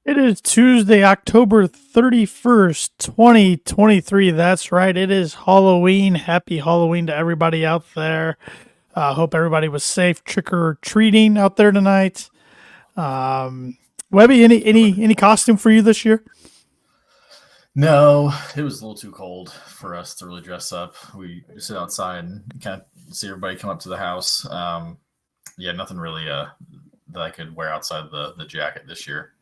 It is Tuesday, October 31st, 2023. That's right. It is Halloween. Happy Halloween to everybody out there. Hope everybody was safe trick or treating out there tonight. Webby, any costume for you this year? No, it was a little too cold for us to really dress up. We sit outside and kind of see everybody come up to the house. Yeah, nothing really that I could wear outside the jacket this year.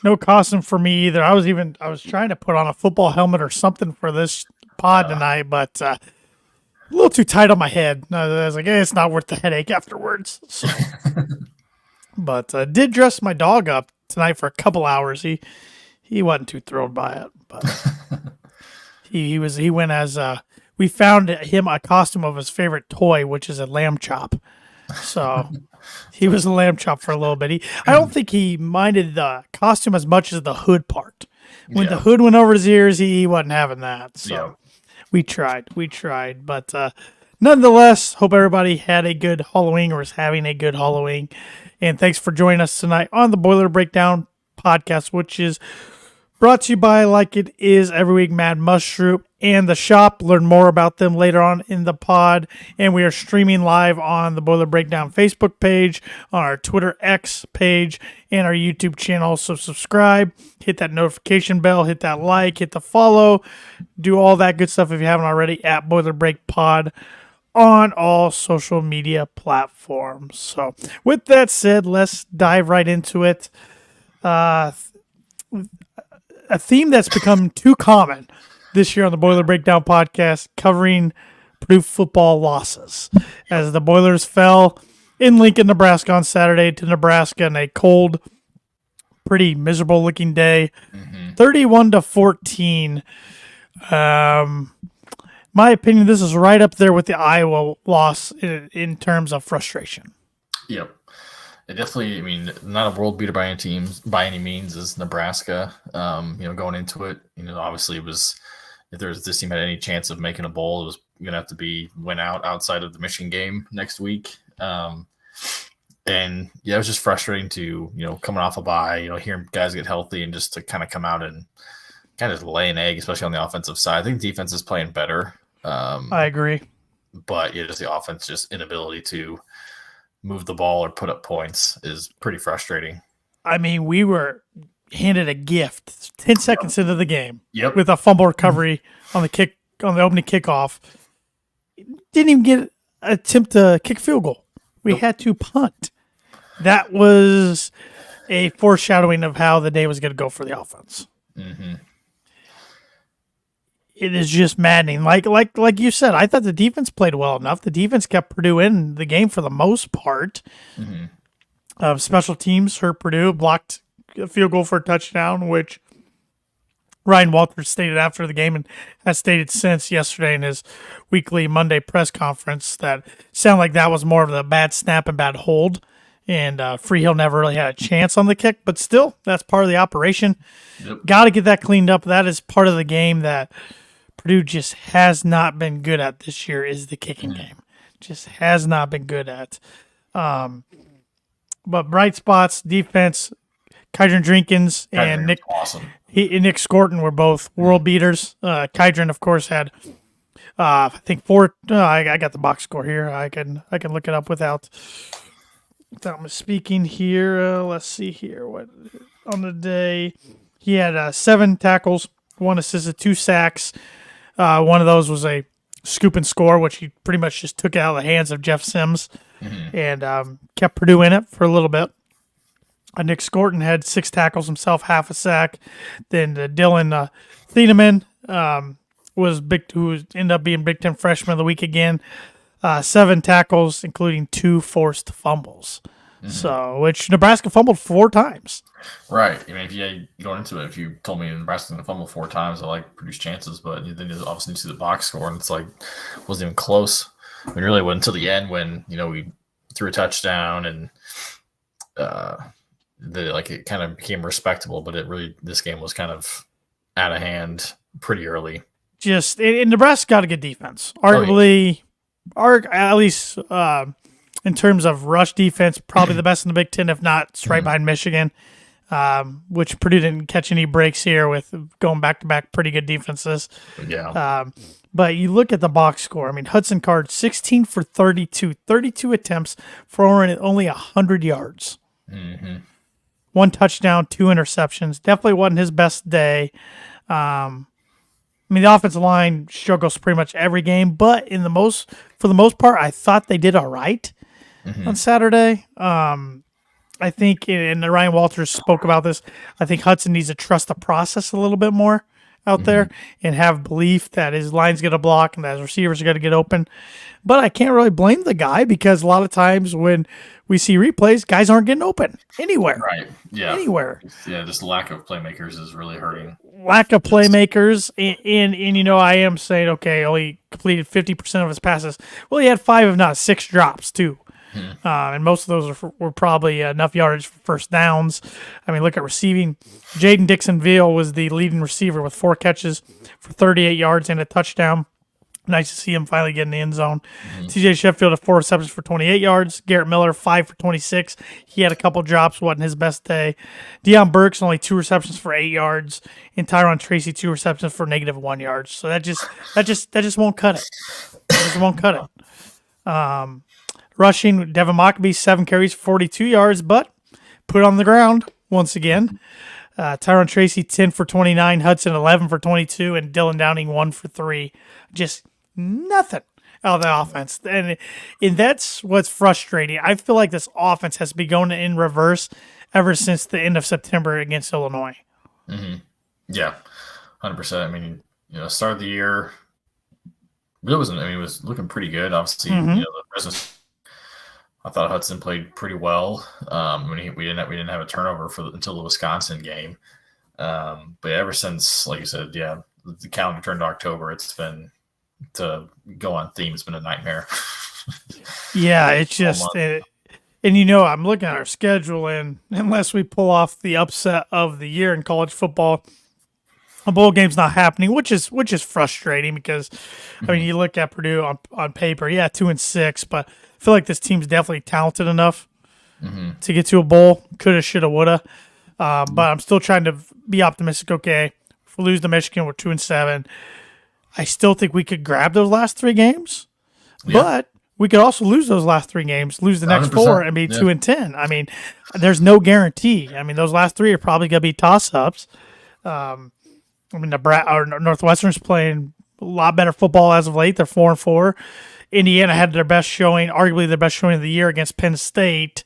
No costume for me either. I was trying to put on a football helmet or something for this pod Uh, tonight, but a little too tight on my head. I was like, it's not worth the headache afterwards. So, but did dress my dog up tonight for a couple hours. He wasn't too thrilled by it, but he went as we found him a costume of his favorite toy, which is a lamb chop. So he was a lamb chop for a little bit. I don't think he minded the costume as much as the hood part. When the yeah, hood went over his ears, he wasn't having that. So yeah. we tried, but nonetheless, hope everybody had a good Halloween or is having a good Halloween. And thanks for joining us tonight on the Boiler Breakdown podcast, which is brought to you by, like it is every week, Mad Mushroom and the shop. Learn more about them later on in the pod. And we are streaming live on the Boiler Breakdown Facebook page, on our Twitter X page, and our YouTube channel. So subscribe, hit that notification bell, hit that like, hit the follow, do all that good stuff if you haven't already at Boiler Break Pod on all social media platforms. So with that said, let's dive right into it. A theme that's become too common this year on the Boiler Breakdown podcast, covering Purdue football losses as the Boilers fell in Lincoln, Nebraska on Saturday to Nebraska in a cold, pretty miserable looking day, 31-14. My opinion, this is right up there with the Iowa loss in terms of frustration. Yep. It definitely, I mean, not a world beater by any means is Nebraska. Going into it, obviously it was, if this team had any chance of making a bowl, it was going to have to be win out outside of the Michigan game next week. And yeah, it was just frustrating to, coming off a bye, hearing guys get healthy and just to kind of come out and kind of lay an egg, especially on the offensive side. I think defense is playing better. I agree. But yeah, just the offense, just inability to move the ball or put up points is pretty frustrating. I mean, we were handed a gift 10 seconds into the game Yep. with a fumble recovery on the opening kickoff. Didn't even get an attempt to kick field goal. We had to punt. That was a foreshadowing of how the day was going to go for the offense. Mm-hmm. It is just maddening. Like you said, I thought the defense played well enough. The defense kept Purdue in the game for the most part. Special teams hurt Purdue, blocked a field goal for a touchdown, which Ryan Walters stated after the game and has stated since yesterday in his weekly Monday press conference that sounded like that was more of the bad snap and bad hold. And Freehill never really had a chance on the kick, but still, that's part of the operation. Yep. Got to get that cleaned up. That is part of the game that Purdue just has not been good at this year, is the kicking game. Just has not been good at. But bright spots, defense, Kydron Drinkins and Nick Awesome. Nick Scorton were both world beaters. Kydron, of course, had I think four. I got the box score here. I can look it up without misspeaking here. Let's see here. What on the day he had 7 tackles, 1 assist, 2 sacks. One of those was a scoop and score, which he pretty much just took out of the hands of Jeff Sims and kept Purdue in it for a little bit. Nick Scorton had 6 tackles himself, half a sack. Then Dylan Thieneman who ended up being Big Ten Freshman of the Week again. 7 tackles, including 2 forced fumbles. So, which Nebraska fumbled 4 times. Right. I mean, going into it, if you told me Nebraska's going to fumble 4 times, I like Purdue's chances, but then you obviously see the box score, and it's like, wasn't even close. I mean, really wasn't until the end when, we threw a touchdown and it kind of became respectable, but this game was kind of out of hand pretty early. Just, and Nebraska got a good defense. Arguably, at least in terms of rush defense, probably the best in the Big Ten, if not it's right behind Michigan. which Purdue didn't catch any breaks here with going back-to-back pretty good defenses. Yeah. But you look at the box score. I mean, Hudson Card, 16 for 32 attempts for only 100 yards. Mm-hmm. 1 touchdown, 2 interceptions. Definitely wasn't his best day. I mean, the offensive line struggles pretty much every game, but for the most part, I thought they did all right on Saturday. I think, and Ryan Walters spoke about this, I think Hudson needs to trust the process a little bit more out there and have belief that his line's going to block and that his receivers are going to get open. But I can't really blame the guy because a lot of times when we see replays, guys aren't getting open anywhere. Right. Yeah. Anywhere. Yeah, just lack of playmakers is really hurting. Lack of playmakers, and I am saying, okay, only completed 50% of his passes. Well, he had 5 if not 6 drops too. And most of those were probably enough yardage for first downs. I mean, look at receiving. Jaden Dixon-Veal was the leading receiver with 4 catches for 38 yards and a touchdown. Nice to see him finally get in the end zone. TJ Sheffield had 4 receptions for 28 yards. Garrett Miller, 5 for 26. He had a couple drops, wasn't his best day. Deion Burks, only 2 receptions for 8 yards. And Tyron Tracy, 2 receptions for -1 yards. So that just won't cut it. That just won't cut it. Rushing, Devin Mockbee, 7 carries, 42 yards, but put on the ground once again. Tyron Tracy, 10 for 29. Hudson, 11 for 22. And Dylan Downing, 1 for 3. Just nothing out of the offense. And that's what's frustrating. I feel like this offense has been going in reverse ever since the end of September against Illinois. Yeah, 100%. I mean, start of the year, it was looking pretty good. Obviously, the business. I thought Hudson played pretty well. We didn't have a turnover until the Wisconsin game. But ever since, like you said, the calendar turned to October. It's been, to go on theme, it's been a nightmare. Yeah, it's just, I'm looking at our schedule, and unless we pull off the upset of the year in college football, a bowl game's not happening, which is frustrating because, I mean, you look at Purdue on paper, 2-6, but I feel like this team's definitely talented enough to get to a bowl. Coulda, shoulda, woulda. But I'm still trying to be optimistic. Okay, if we lose to Michigan, we're 2-7. I still think we could grab those last 3 games, but we could also lose those last 3 games, lose the next 4, and be 2-10. I mean, there's no guarantee. I mean, those last 3 are probably going to be toss-ups. I mean, Northwestern's playing a lot better football as of late. They're 4-4. Indiana had their best showing, arguably their best showing of the year against Penn State.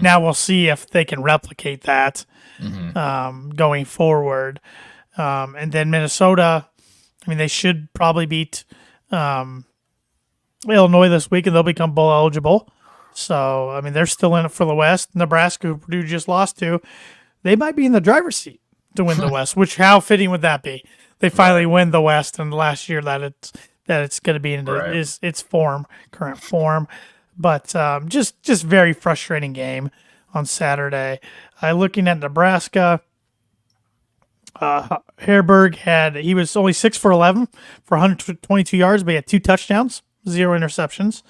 Now we'll see if they can replicate that going forward. And then Minnesota, I mean, they should probably beat Illinois this week, and they'll become bowl eligible. So, I mean, they're still in it for the West. Nebraska, who Purdue just lost to, they might be in the driver's seat to win the West, which how fitting would that be? They finally win the West, and last year that it's going to be in its current form. But just very frustrating game on Saturday. Looking at Nebraska, Hareberg he was only 6 for 11 for 122 yards, but he had 2 touchdowns, 0 interceptions.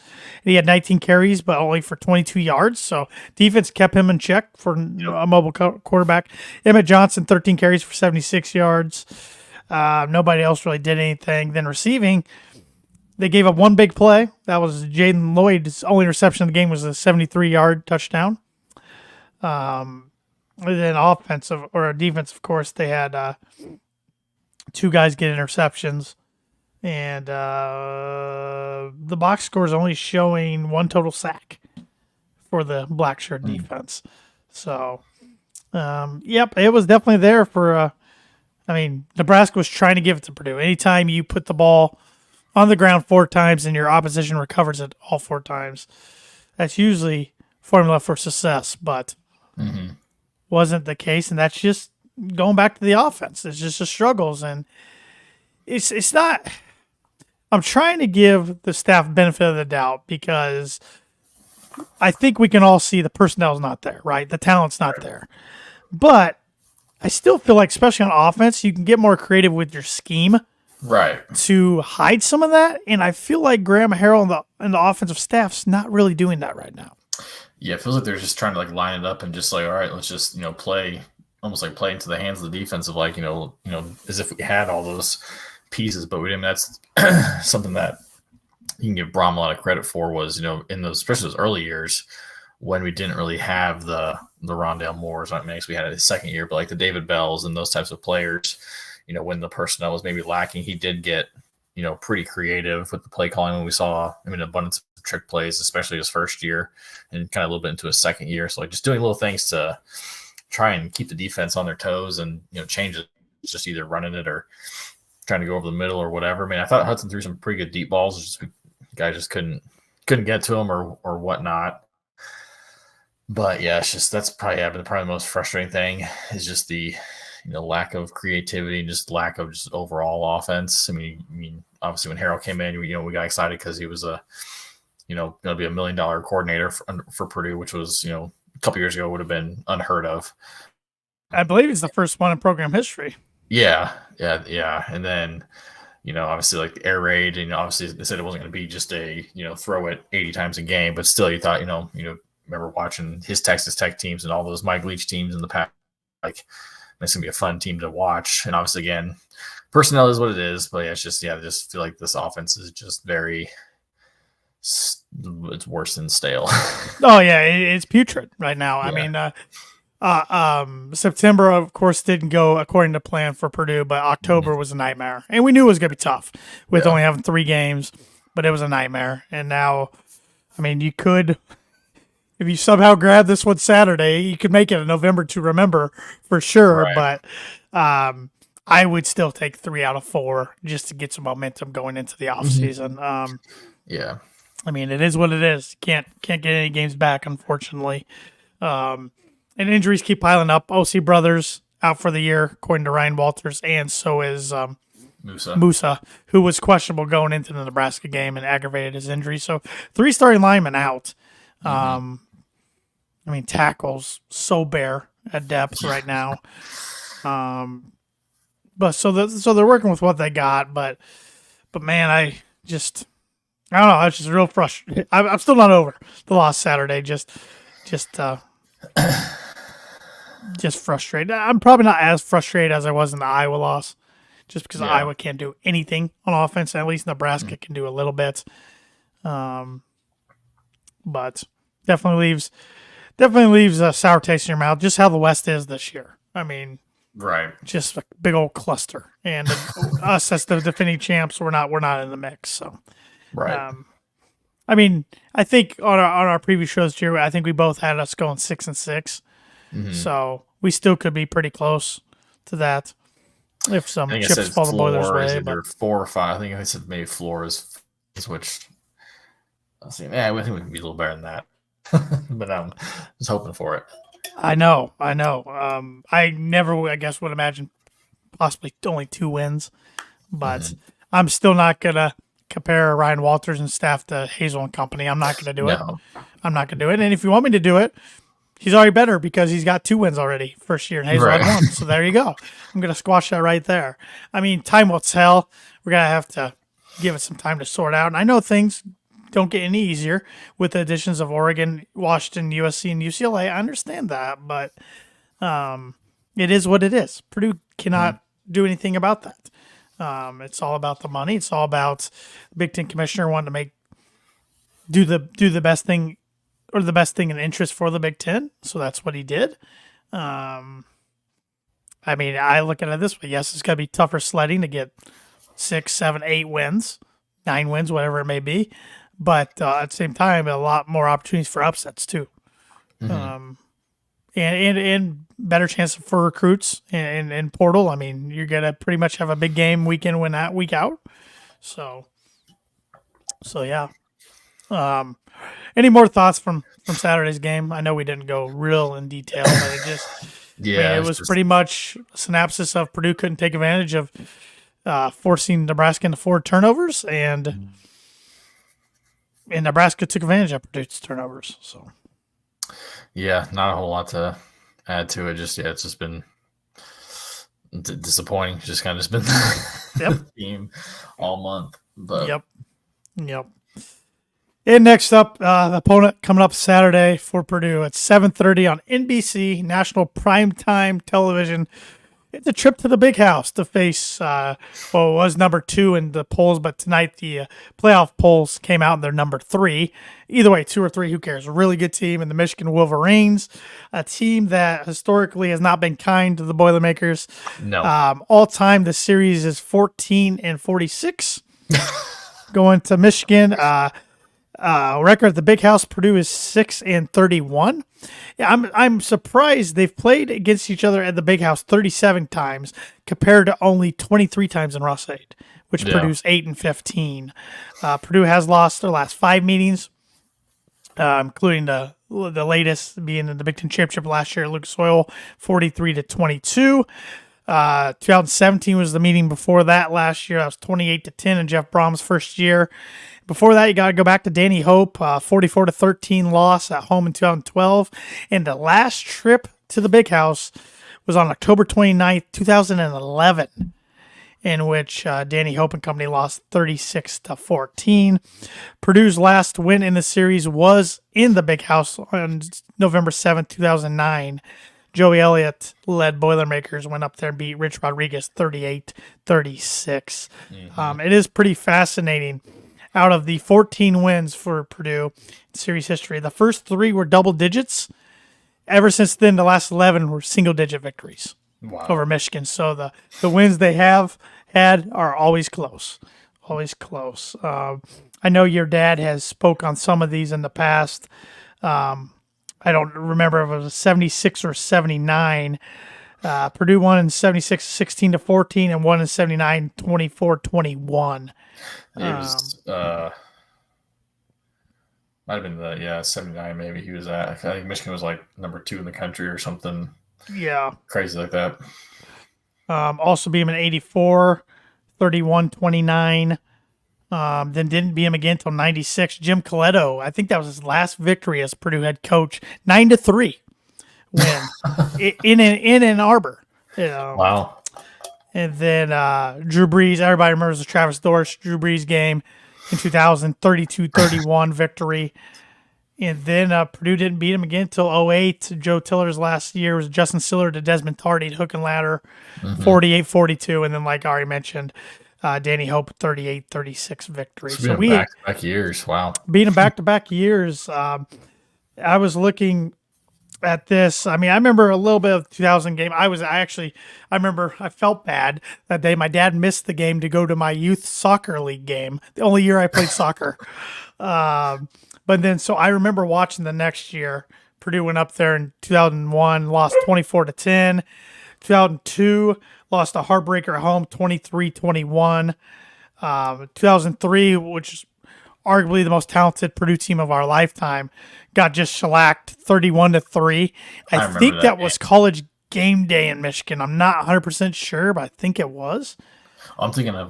And he had 19 carries, but only for 22 yards. So defense kept him in check for a mobile quarterback. Emmett Johnson, 13 carries for 76 yards. Nobody else really did anything. Then receiving, they gave up 1 big play. That was Jaden Lloyd's only reception of the game was a 73-yard touchdown. And then offensive or defense, of course, they had 2 guys get interceptions. And the box score is only showing 1 total sack for the black shirt defense. So, it was definitely there for Nebraska was trying to give it to Purdue. Anytime you put the ball on the ground 4 times and your opposition recovers it all 4 times, that's usually formula for success, but wasn't the case. And that's just going back to the offense. It's just the struggles. And it's not, I'm trying to give the staff benefit of the doubt because I think we can all see the personnel's not there, right? The talent's not there. But I still feel like, especially on offense, you can get more creative with your scheme, right, to hide some of that. And I feel like Graham Harrell and the offensive staff's not really doing that right now. Yeah, it feels like they're just trying to line it up and just all right, let's just play almost like play into the hands of the defense of like, as if we had all those pieces, but we didn't. That's something that you can give Braum a lot of credit for was, in those, especially those early years when we didn't really have the Rondale Moores. I mean, we had it his second year, but like the David Bells and those types of players, when the personnel was maybe lacking, he did get, pretty creative with the play calling when we saw, an abundance of trick plays, especially his first year and kind of a little bit into his second year. So like just doing little things to try and keep the defense on their toes and, change it, just either running it or trying to go over the middle or whatever. I mean, I thought Hudson threw some pretty good deep balls. Just the guy just couldn't get to him or whatnot. But yeah, it's just that's probably the most frustrating thing is just the lack of creativity and just lack of just overall offense. I mean, obviously when Harrell came in, we got excited because he was going to be $1 million coordinator for Purdue, which was a couple years ago would have been unheard of. I believe he's the first one in program history. Yeah. And then, obviously like the air raid, obviously they said it wasn't going to be just a, throw it 80 times a game, but still you thought, remember watching his Texas Tech teams and all those Mike Leach teams in the past, like it's going to be a fun team to watch. And obviously again, personnel is what it is, but yeah, it's just, I just feel like this offense is just it's worse than stale. Oh yeah. It's putrid right now. Yeah. I mean, September, of course, didn't go according to plan for Purdue, but October was a nightmare. And we knew it was going to be tough with only having 3 games, but it was a nightmare. And now, I mean, you could, if you somehow grab this one Saturday, you could make it a November to remember for sure. Right. But I would still take 3 out of 4 just to get some momentum going into the offseason. Yeah. I mean, it is what it is. Can't get any games back, unfortunately. And injuries keep piling up. OC Brothers out for the year, according to Ryan Walters, and so is Musa, who was questionable going into the Nebraska game and aggravated his injury. So 3 starting linemen out. I mean, tackles so bare at depth right now. But so they're working with what they got. But man, I don't know. I was just real frustrated. I'm still not over the loss Saturday. Just frustrated. I'm probably not as frustrated as I was in the Iowa loss, just because Iowa can't do anything on offense. At least Nebraska can do a little bit. But definitely leaves a sour taste in your mouth. Just how the West is this year. I mean, right. Just a big old cluster, and us as the defending champs, we're not in the mix. So, right. I mean, I think on our previous shows here, I think we both had us going 6-6. So we still could be pretty close to that if some chips fall the Boilers' way. But 4 or 5. I think I said maybe floor is which. I was saying, I think we can be a little better than that. But I'm just hoping for it. I know. I never, I guess, would imagine possibly only 2 wins, but I'm still not gonna compare Ryan Walters and staff to Hazel and company. I'm not gonna do it. I'm not gonna do it. And if you want me to do it, he's already better because he's got 2 wins already first year, and Hazel had 1. So there you go. I'm going to squash that right there. I mean, time will tell. We're going to have to give it some time to sort out. And I know things don't get any easier with the additions of Oregon, Washington, USC, and UCLA. I understand that, but it is what it is. Purdue cannot do anything about that. It's all about the money. It's all about the Big Ten commissioner wanting to do the best thing, or the best thing in interest for the Big Ten. So that's what he did. I mean, I look at it this way. Yes, it's going to be tougher sledding to get 6, 7, 8 wins, 9 wins, whatever it may be. But at the same time, a lot more opportunities for upsets too. And better chance for recruits in portal. I mean, you're going to pretty much have a big game week in, win out, week out. So yeah. Any more thoughts from Saturday's game? I know we didn't go real in detail, but it just it was pretty much a synopsis of Purdue couldn't take advantage of forcing Nebraska into 4 turnovers, and Nebraska took advantage of Purdue's turnovers. So yeah, not a whole lot to add to it. Just it's just been disappointing. Just kind of just been the theme all month. But yep. And next up, the opponent coming up Saturday for Purdue at 7:30 on NBC, national primetime television. It's a trip to the big house to face, it was number 2 in the polls, but tonight the playoff polls came out and they're number 3. Either way, 2 or 3, who cares? A really good team in the Michigan Wolverines, a team that historically has not been kind to the Boilermakers. No. All time, the series is 14-46 going to Michigan. Record at the big house, Purdue is 6-31. Yeah, I'm surprised they've played against each other at the big house 37 times compared to only 23 times in Ross-Ade, which Purdue's 8-15. Purdue has lost their last 5 meetings, including the latest being in the Big Ten Championship last year at Lucas Oil, 43-22. 2017 was the meeting before that last year. That was 28-10 in Jeff Brom's first year. Before that, you got to go back to Danny Hope, 44-13 loss at home in 2012. And the last trip to the big house was on October 29th, 2011, in which Danny Hope and company lost 36-14. Purdue's last win in the series was in the big house on November 7th, 2009. Joey Elliott led Boilermakers, went up there and beat Rich Rodriguez 38-36. It is pretty fascinating. Out of the 14 wins for Purdue in series history, the first 3 were double digits. Ever since then, the last 11 were single-digit victories over Michigan. So the wins they have had are always close, always close. I know your dad has spoke on some of these in the past. I don't remember if it was 76 or 79. Purdue won in 76, 16-14, and won in 79, 24-21. It was might have been 79 maybe he was at. I think Michigan was like number 2 in the country or something. Yeah. Crazy like that. Also beat him in 84, 31-29. Then didn't beat him again until 96. Jim Coletto, I think that was his last victory as Purdue head coach. 9-3 win in Ann Arbor. Wow. And then Drew Brees, everybody remembers the Travis Dorsch Drew Brees game in 2000, 32-31 victory. And then Purdue didn't beat him again until 08. Joe Tiller's last year was Justin Siller to Desmond Tardy, hook and ladder, 48-42. And then, like I already mentioned, Danny Hope, 38-36 victory. So we back-to-back years. Wow. Beat him back-to-back years. I was looking at this. I mean, I remember a little bit of the 2000 game. I remember I felt bad that day. My dad missed the game to go to my youth soccer league game, the only year I played soccer. But then, so I remember watching the next year. Purdue went up there in 2001, lost 24-10. 2002, lost a heartbreaker at home, 23-21. 2003, which is arguably the most talented Purdue team of our lifetime, got just shellacked 31-3. I think that was College Game Day in Michigan. I'm not 100% sure, but I think it was. I'm thinking of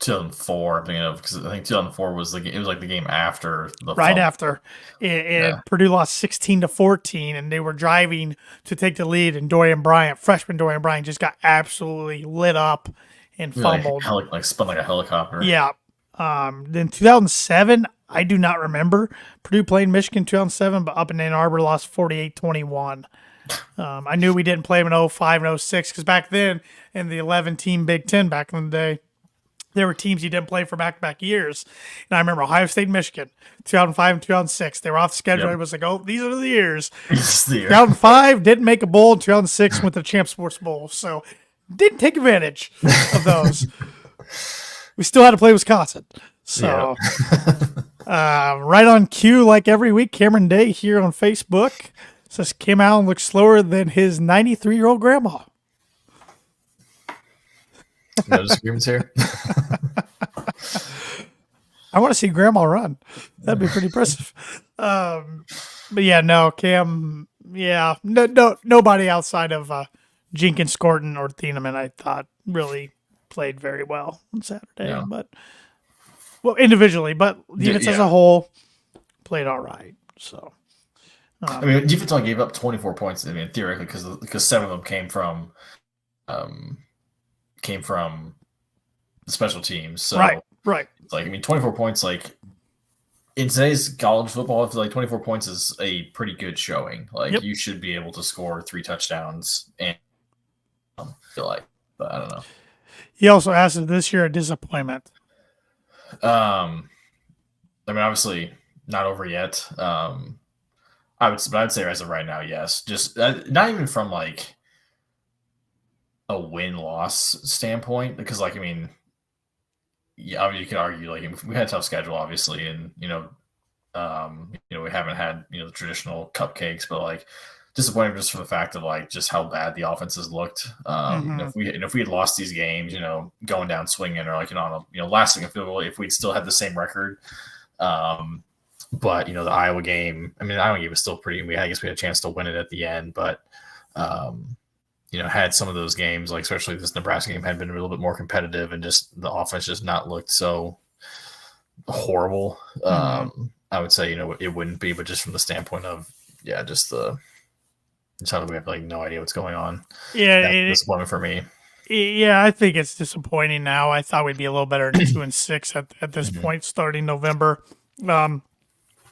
2004. I'm thinking of, because I think 2004 was the game after the right after. And Purdue lost 16-14, and they were driving to take the lead, and freshman Dorian Bryant, just got absolutely lit up and fumbled. Like spun like a helicopter. Yeah. Then 2007, I do not remember Purdue playing Michigan 2007, but up in Ann Arbor lost 48-21. I knew we didn't play them in 05 and 06 because back then in the 11-team Big Ten back in the day, there were teams you didn't play for back-to-back years. And I remember Ohio State and Michigan, 2005 and 2006. They were off the schedule. It was like, oh, these are the years. 2005 didn't make a bowl. 2006 went to the Champ Sports Bowl. So didn't take advantage of those. We still had to play Wisconsin. So right on cue, like every week, Cameron Day here on Facebook says came out and looked slower than his 93-year-old grandma. No disagreements here. I want to see Grandma run. That'd be pretty impressive. But yeah, no, Cam. Yeah, no, nobody outside of Jenkins, Scorton, or Thieneman, I thought really played very well on Saturday. Yeah. But individually, but defense as a whole played all right. So, I mean, defense only gave up 24 points. I mean, theoretically, because 7 of them came from the special teams. So right. It's like, I mean, 24 points, like in today's college football, I feel like 24 points is a pretty good showing. Like Yep. you should be able to score 3 touchdowns and feel like, but I don't know. He also asked, "Is this year a disappointment?" Um, I mean, obviously not over yet. I'd say as of right now, yes. Just not even from like a win-loss standpoint, because like I mean, yeah, I mean, you could argue like we had a tough schedule, obviously, and we haven't had the traditional cupcakes, but like disappointed just for the fact of like just how bad the offenses looked. If we had lost these games, going down swinging or like lasting a field goal, if we'd still had the same record. But the Iowa game, I mean, the Iowa game was still pretty. I guess we had a chance to win it at the end, but had some of those games, like especially this Nebraska game, had been a little bit more competitive, and just the offense just not looked so horrible. I would say it wouldn't be, but just from the standpoint of just how do we have like no idea what's going on? Yeah, That's disappointment for me. Yeah, I think it's disappointing now. I thought we'd be a little better than 2-6 at this point, starting November.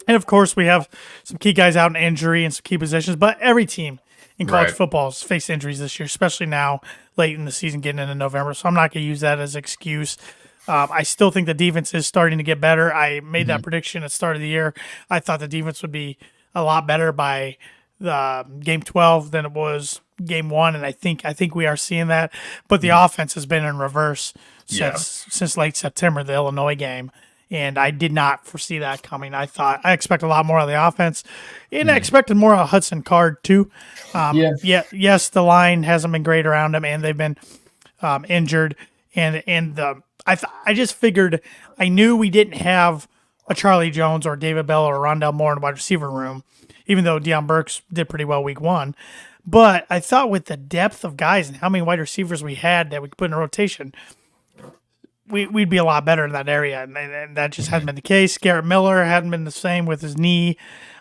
And of course, we have some key guys out in injury and some key positions, but every team in college football has faced injuries this year, especially now late in the season, getting into November. So I'm not going to use that as an excuse. I still think the defense is starting to get better. I made that prediction at the start of the year. I thought the defense would be a lot better by the game 12 than it was game 1, and I think we are seeing that. But the offense has been in reverse since late September, the Illinois game. And I did not foresee that coming. I expected a lot more of the offense, and I expected more of Hudson Card too. Yes, the line hasn't been great around them, and they've been injured. I just figured, I knew we didn't have a Charlie Jones or David Bell or Rondell Moore in the wide receiver room, even though Deion Burks did pretty well week 1. But I thought with the depth of guys and how many wide receivers we had that we could put in a rotation, we'd be a lot better in that area, and that just hasn't been the case. Garrett Miller hadn't been the same with his knee.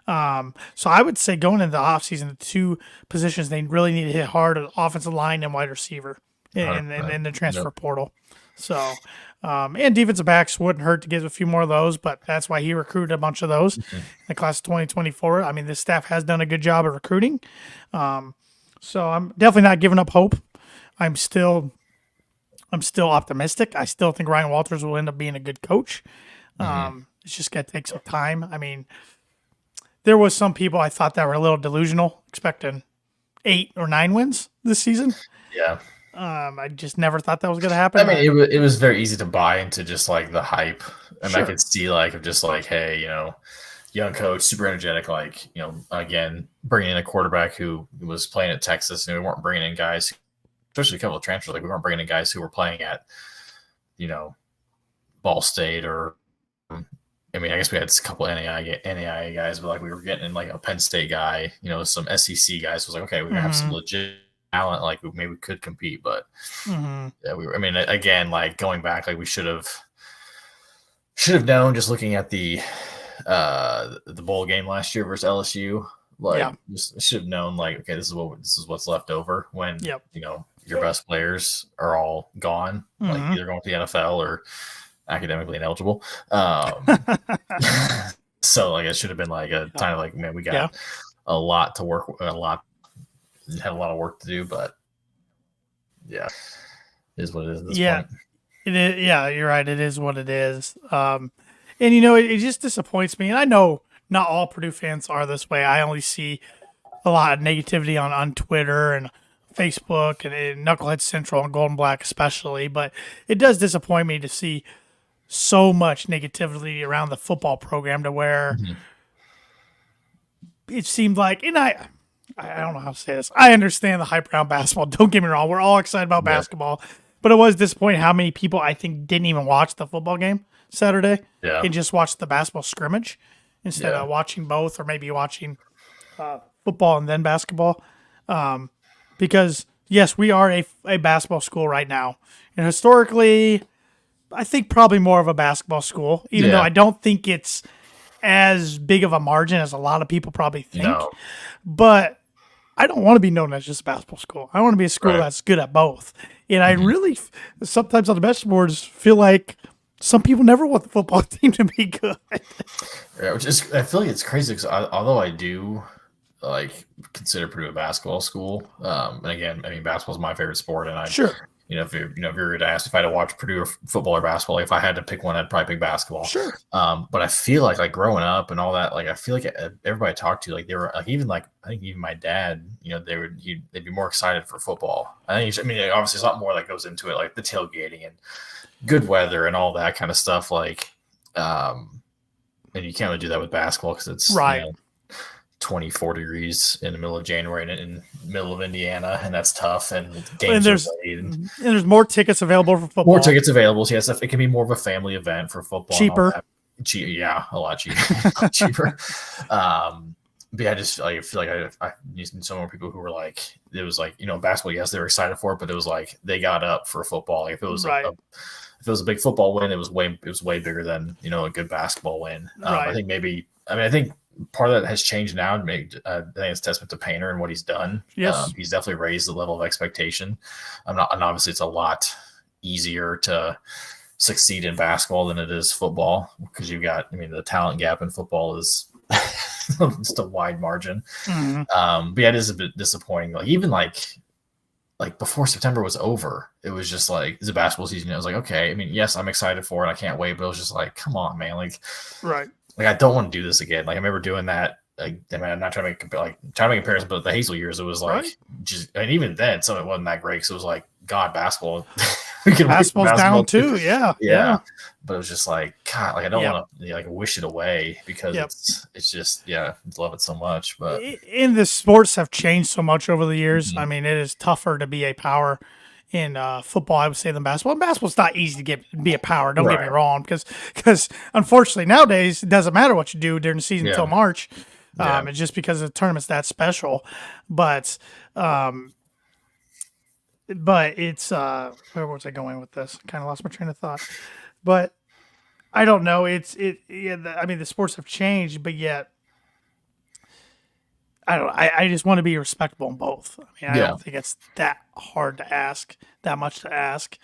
So I would say going into the offseason, the two positions they really need to hit hard are offensive line and wide receiver in the transfer portal. So, and defensive backs wouldn't hurt to get a few more of those, but that's why he recruited a bunch of those in the class of 2024. I mean, this staff has done a good job of recruiting. So I'm definitely not giving up hope. I'm still optimistic. I still think Ryan Walters will end up being a good coach. It's just going to take some time. I mean, there was some people I thought that were a little delusional, expecting 8 or 9 wins this season. Yeah. I just never thought that was going to happen. I mean, it was very easy to buy into just like the hype. And I could see like, of just like, hey, young coach, super energetic, like, again, bringing in a quarterback who was playing at Texas, and we weren't bringing in guys, especially a couple of transfers, like we weren't bringing in guys who were playing at, Ball State or, I mean, I guess we had a couple of NAIA guys, but like we were getting in like a Penn State guy, some SEC guys. Was like, okay, we're gonna have some legit talent, like maybe we could compete, but I mean, again, like going back, like we should have known, just looking at the bowl game last year versus LSU. Like, just should have known, like, okay, this is what's left over when your best players are all gone, like either going to the NFL or academically ineligible. So like it should have been like a time like, man, we got a lot to work, had a lot of work to do, but it is what it is at this point. It is. Yeah, you're right. It is what it is. And it just disappoints me. And I know not all Purdue fans are this way. I only see a lot of negativity on Twitter and Facebook and Knucklehead Central and Golden Black especially. But it does disappoint me to see so much negativity around the football program, to where it seemed like, and I don't know how to say this. I understand the hype around basketball. Don't get me wrong. We're all excited about basketball. But it was disappointing how many people I think didn't even watch the football game Saturday and just watched the basketball scrimmage instead of watching both, or maybe watching football and then basketball. Because, yes, we are a basketball school right now. And historically, I think probably more of a basketball school, even though I don't think it's as big of a margin as a lot of people probably think. No. But I don't want to be known as just a basketball school. I want to be a school that's good at both. And I really, sometimes on the message boards, feel like some people never want the football team to be good. Yeah, which is, I feel like it's crazy because although I do like consider Purdue a basketball school, and again, I mean, basketball is my favorite sport, and Sure. if you were to ask if I had to watch Purdue football or basketball, like if I had to pick one, I'd probably pick basketball. Sure. But I feel like growing up and all that, like I feel like everybody I talked to, like they were like I think even my dad, they'd be more excited for football. I mean, obviously there's a lot more that goes into it, like the tailgating and good weather and all that kind of stuff. Like, and you can't really do that with basketball because it's right. 24 degrees in the middle of January in the middle of Indiana, and that's tough. And games and there's, are played. And there's more tickets available for football. More tickets available. So yes, it can be more of a family event for football. Cheaper. Yeah, a lot cheaper. cheaper. But yeah, I feel like I used some more people who were like, it was like, basketball, yes, they were excited for it, but it was like they got up for football. Like if it was right. if it was a big football win, it was way bigger than a good basketball win. Right. I think part of that has changed now. I think it's a testament to Painter and what he's done. Yes, he's definitely raised the level of expectation. And obviously it's a lot easier to succeed in basketball than it is football because the talent gap in football is just a wide margin. Mm-hmm. But yeah, it is a bit disappointing. Like even like before September was over, it was just like it's a basketball season. I was like, okay, I mean, yes, I'm excited for it. I can't wait, but it was just like, come on, man, right. Like I don't want to do this again. Like I remember doing that. I'm not trying to make comparison, but the Hazel years, it was like and even then, some of it wasn't that great. So it was like, God, basketball. Basketball's down too. Yeah. But it was just like, God, like I don't want to wish it away because it's just I love it so much. But in the sports have changed so much over the years. Mm-hmm. I mean, it is tougher to be a power in football, I would say, than basketball. And basketball's not easy to be a power. Don't get me wrong, because unfortunately nowadays it doesn't matter what you do during the season until March. It's just because the tournament's that special. But it's where was I going with this? Kind of lost my train of thought. But I don't know. The sports have changed, but yet I just want to be respectable in both. I mean, I don't think it's that hard to ask, that much to ask.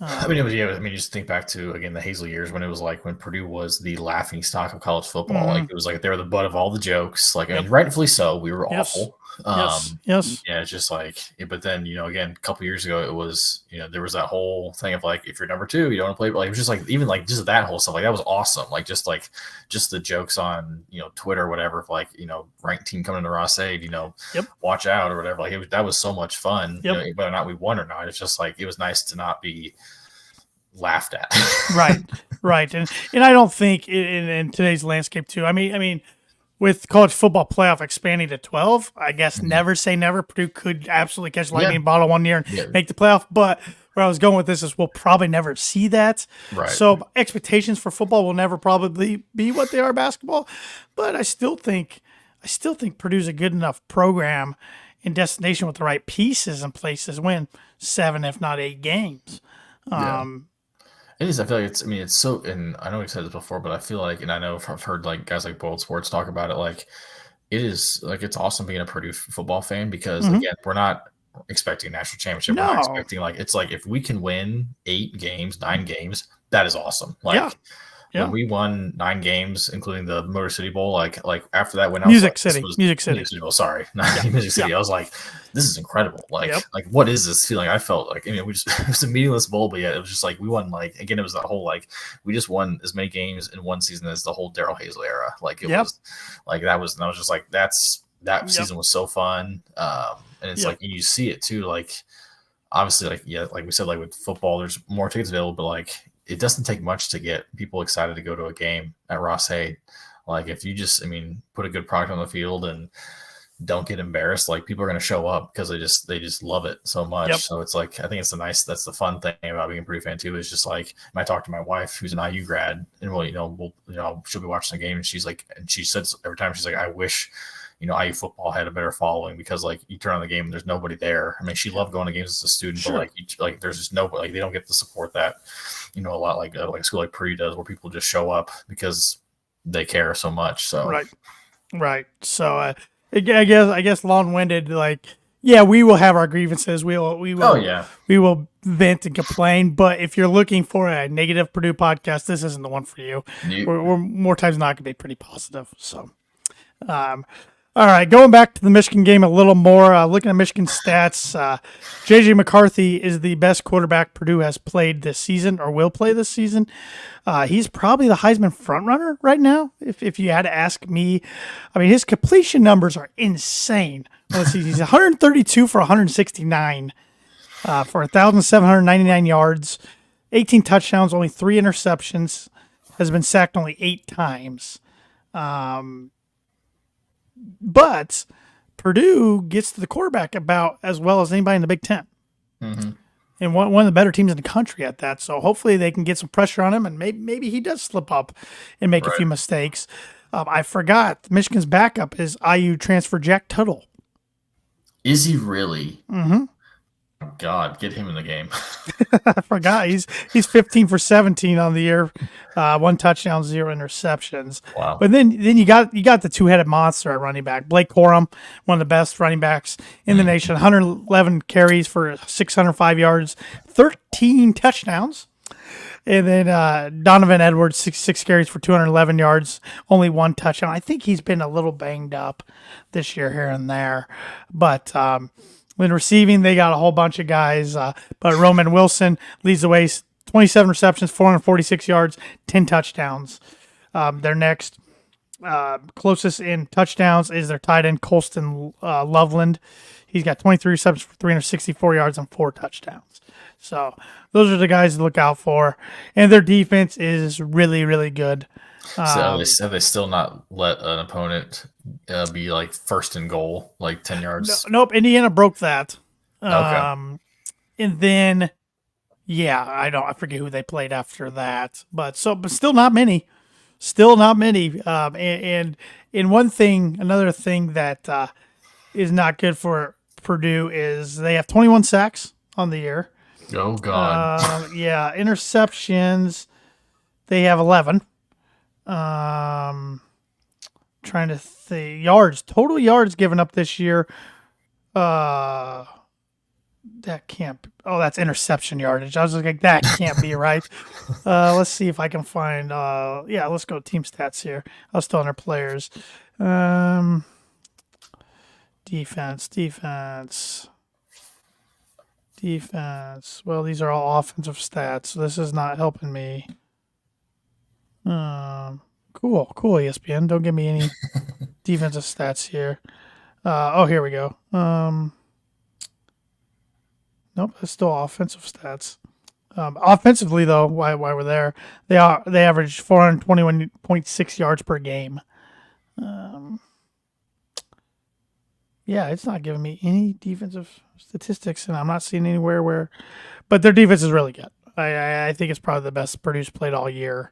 Just think back to, again, the Hazel years when it was like when Purdue was the laughing stock of college football. Like it was like they were the butt of all the jokes. Like, and rightfully so. We were awful. Yes. Yeah, it's just like, but then, again, a couple years ago, it was, there was that whole thing of like, if you're number two, you don't want to play. Like, it was just like, even like just that whole stuff, like that was awesome. Like, just the jokes on, Twitter or whatever, like, ranked team coming to Ross Aid, watch out or whatever. Like, that was so much fun, whether or not we won or not. It's just like, it was nice to not be laughed at. Right. And I don't think in today's landscape too, I mean, with college football playoff expanding to 12, I guess never say never. Purdue could absolutely catch lightning bottle one year and make the playoff. But where I was going with this is we'll probably never see that. Right. So expectations for football will never probably be what they are basketball. But I still think Purdue's a good enough program and destination with the right pieces in place to win 7, if not 8 games. It is. I feel like it's so, and I know we've said this before, but I feel like, and I know I've heard like guys like Boiled Sports talk about it. Like, it is like, it's awesome being a Purdue football fan because again, we're not expecting a national championship. No. We're not expecting it's like, if we can win 8 games, 9 games, that is awesome. Like, when we won 9 games, including the Motor City Bowl, like after that, when Music City. Oh, sorry, not Music City. I was like, this is incredible. Like what is this feeling? I felt like, it was a meaningless bowl, but yet it was just like we won. Like again, it was that whole like we just won as many games in one season as the whole Darrell Hazel era. Like it was like that was, and I was just like that season was so fun. And it's like you see it too. Like obviously, like we said, like with football, there's more tickets available, but like it doesn't take much to get people excited to go to a game at Ross Hay. Like if you just, put a good product on the field and don't get embarrassed, like people are going to show up because they just love it so much. So it's like, I think it's that's the fun thing about being a Purdue fan too, is just like, I talked to my wife who's an IU grad and she'll be watching the game and she's like, and she says every time, she's like, I wish, IU football had a better following because like you turn on the game and there's nobody there. She loved going to games as a student, but like there's just nobody, like they don't get the support that, a lot like a school like Purdue does, where people just show up because they care so much. So right. So I guess long-winded, like Yeah, we will have our grievances. We Oh will yeah, we will vent and complain. But if you're looking for a negative Purdue podcast, this isn't the one for you. you, We're more times than not going to be pretty positive. So, all right, going back to the Michigan game a little more. Looking at Michigan stats, JJ McCarthy is the best quarterback Purdue has played this season or will play this season. He's probably the Heisman frontrunner right now. If you had to ask me, I mean his completion numbers are insane. Let's see, he's 132 for 169 for 1,799 yards, 18 touchdowns, only 3 interceptions. Has been sacked only 8 times. But Purdue gets to the quarterback about as well as anybody in the Big Ten. mm-hmm. And one of the better teams in the country at that. So hopefully they can get some pressure on him, and maybe he does slip up and make a few mistakes. I forgot Michigan's backup is IU transfer Jack Tuttle. Is he really? Mm-hmm. God, get him in the game. I forgot he's 15 for 17 on the year, 1 touchdown, 0 interceptions. Wow. But then you got the two-headed monster at running back, Blake Corum, one of the best running backs in the nation. 111 carries for 605 yards, 13 touchdowns. And then Donovan Edwards, six carries for 211 yards, only 1 touchdown. I think he's been a little banged up this year here and there, but. When receiving, they got a whole bunch of guys, but Roman Wilson leads the way, 27 receptions, 446 yards, 10 touchdowns. Their next closest in touchdowns is their tight end, Colston Loveland. He's got 23 receptions for 364 yards and 4 touchdowns. So those are the guys to look out for. And their defense is really, really good. So have they still not let an opponent be like first and goal, like 10 yards? Nope, Indiana broke that. Okay. And then, yeah, I forget who they played after that, but still not many. Still not many. And another thing that is not good for Purdue is they have 21 sacks on the year. Oh God. Yeah, interceptions, they have 11. Trying to think total yards given up this year. That can't. That's interception yardage. I was like, that can't be right. Let's see if I can find. Yeah, let's go team stats here. I was still under players. Defense. Well, these are all offensive stats, so this is not helping me. Cool, ESPN. Don't give me any defensive stats here. Here we go. Nope, it's still offensive stats. Offensively, though, why we're there, they average 421.6 yards per game. Yeah, it's not giving me any defensive statistics, and I'm not seeing anywhere where. But their defense is really good. I think it's probably the best Purdue's played all year.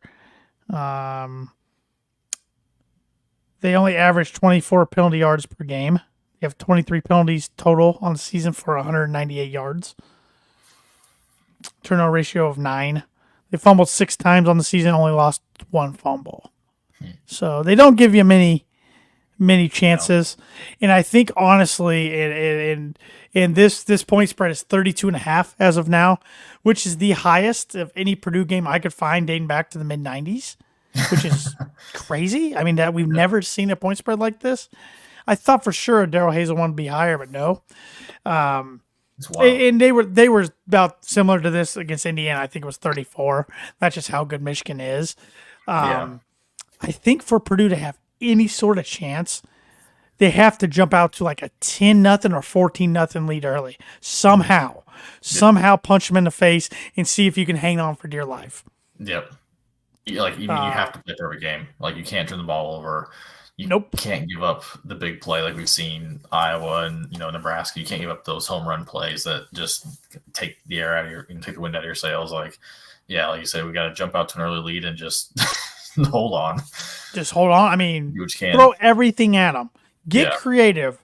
They only average 24 penalty yards per game. They have 23 penalties total on the season for 198 yards. Turnover ratio of 9. They fumbled 6 times on the season, only lost 1 fumble. So they don't give you many chances. No. And I think honestly, and this point spread is 32.5 as of now, which is the highest of any Purdue game I could find dating back to the mid 90s. Which is crazy. I mean, that we've never seen a point spread like this. I thought for sure Darrell Hazel one would be higher, but no. And they were about similar to this against Indiana. I think it was 34. That's just how good Michigan is. I think for Purdue to have any sort of chance, they have to jump out to like a 10-0 or 14-0 lead early. Somehow punch them in the face and see if you can hang on for dear life. Yep. Like you have to play perfect game. Like you can't turn the ball over. You can't give up the big play like we've seen Iowa and Nebraska. You can't give up those home run plays that just take the air out of take the wind out of your sails. Like you said, we got to jump out to an early lead and just hold on. Just hold on. I mean, can. Throw everything at them. Get creative.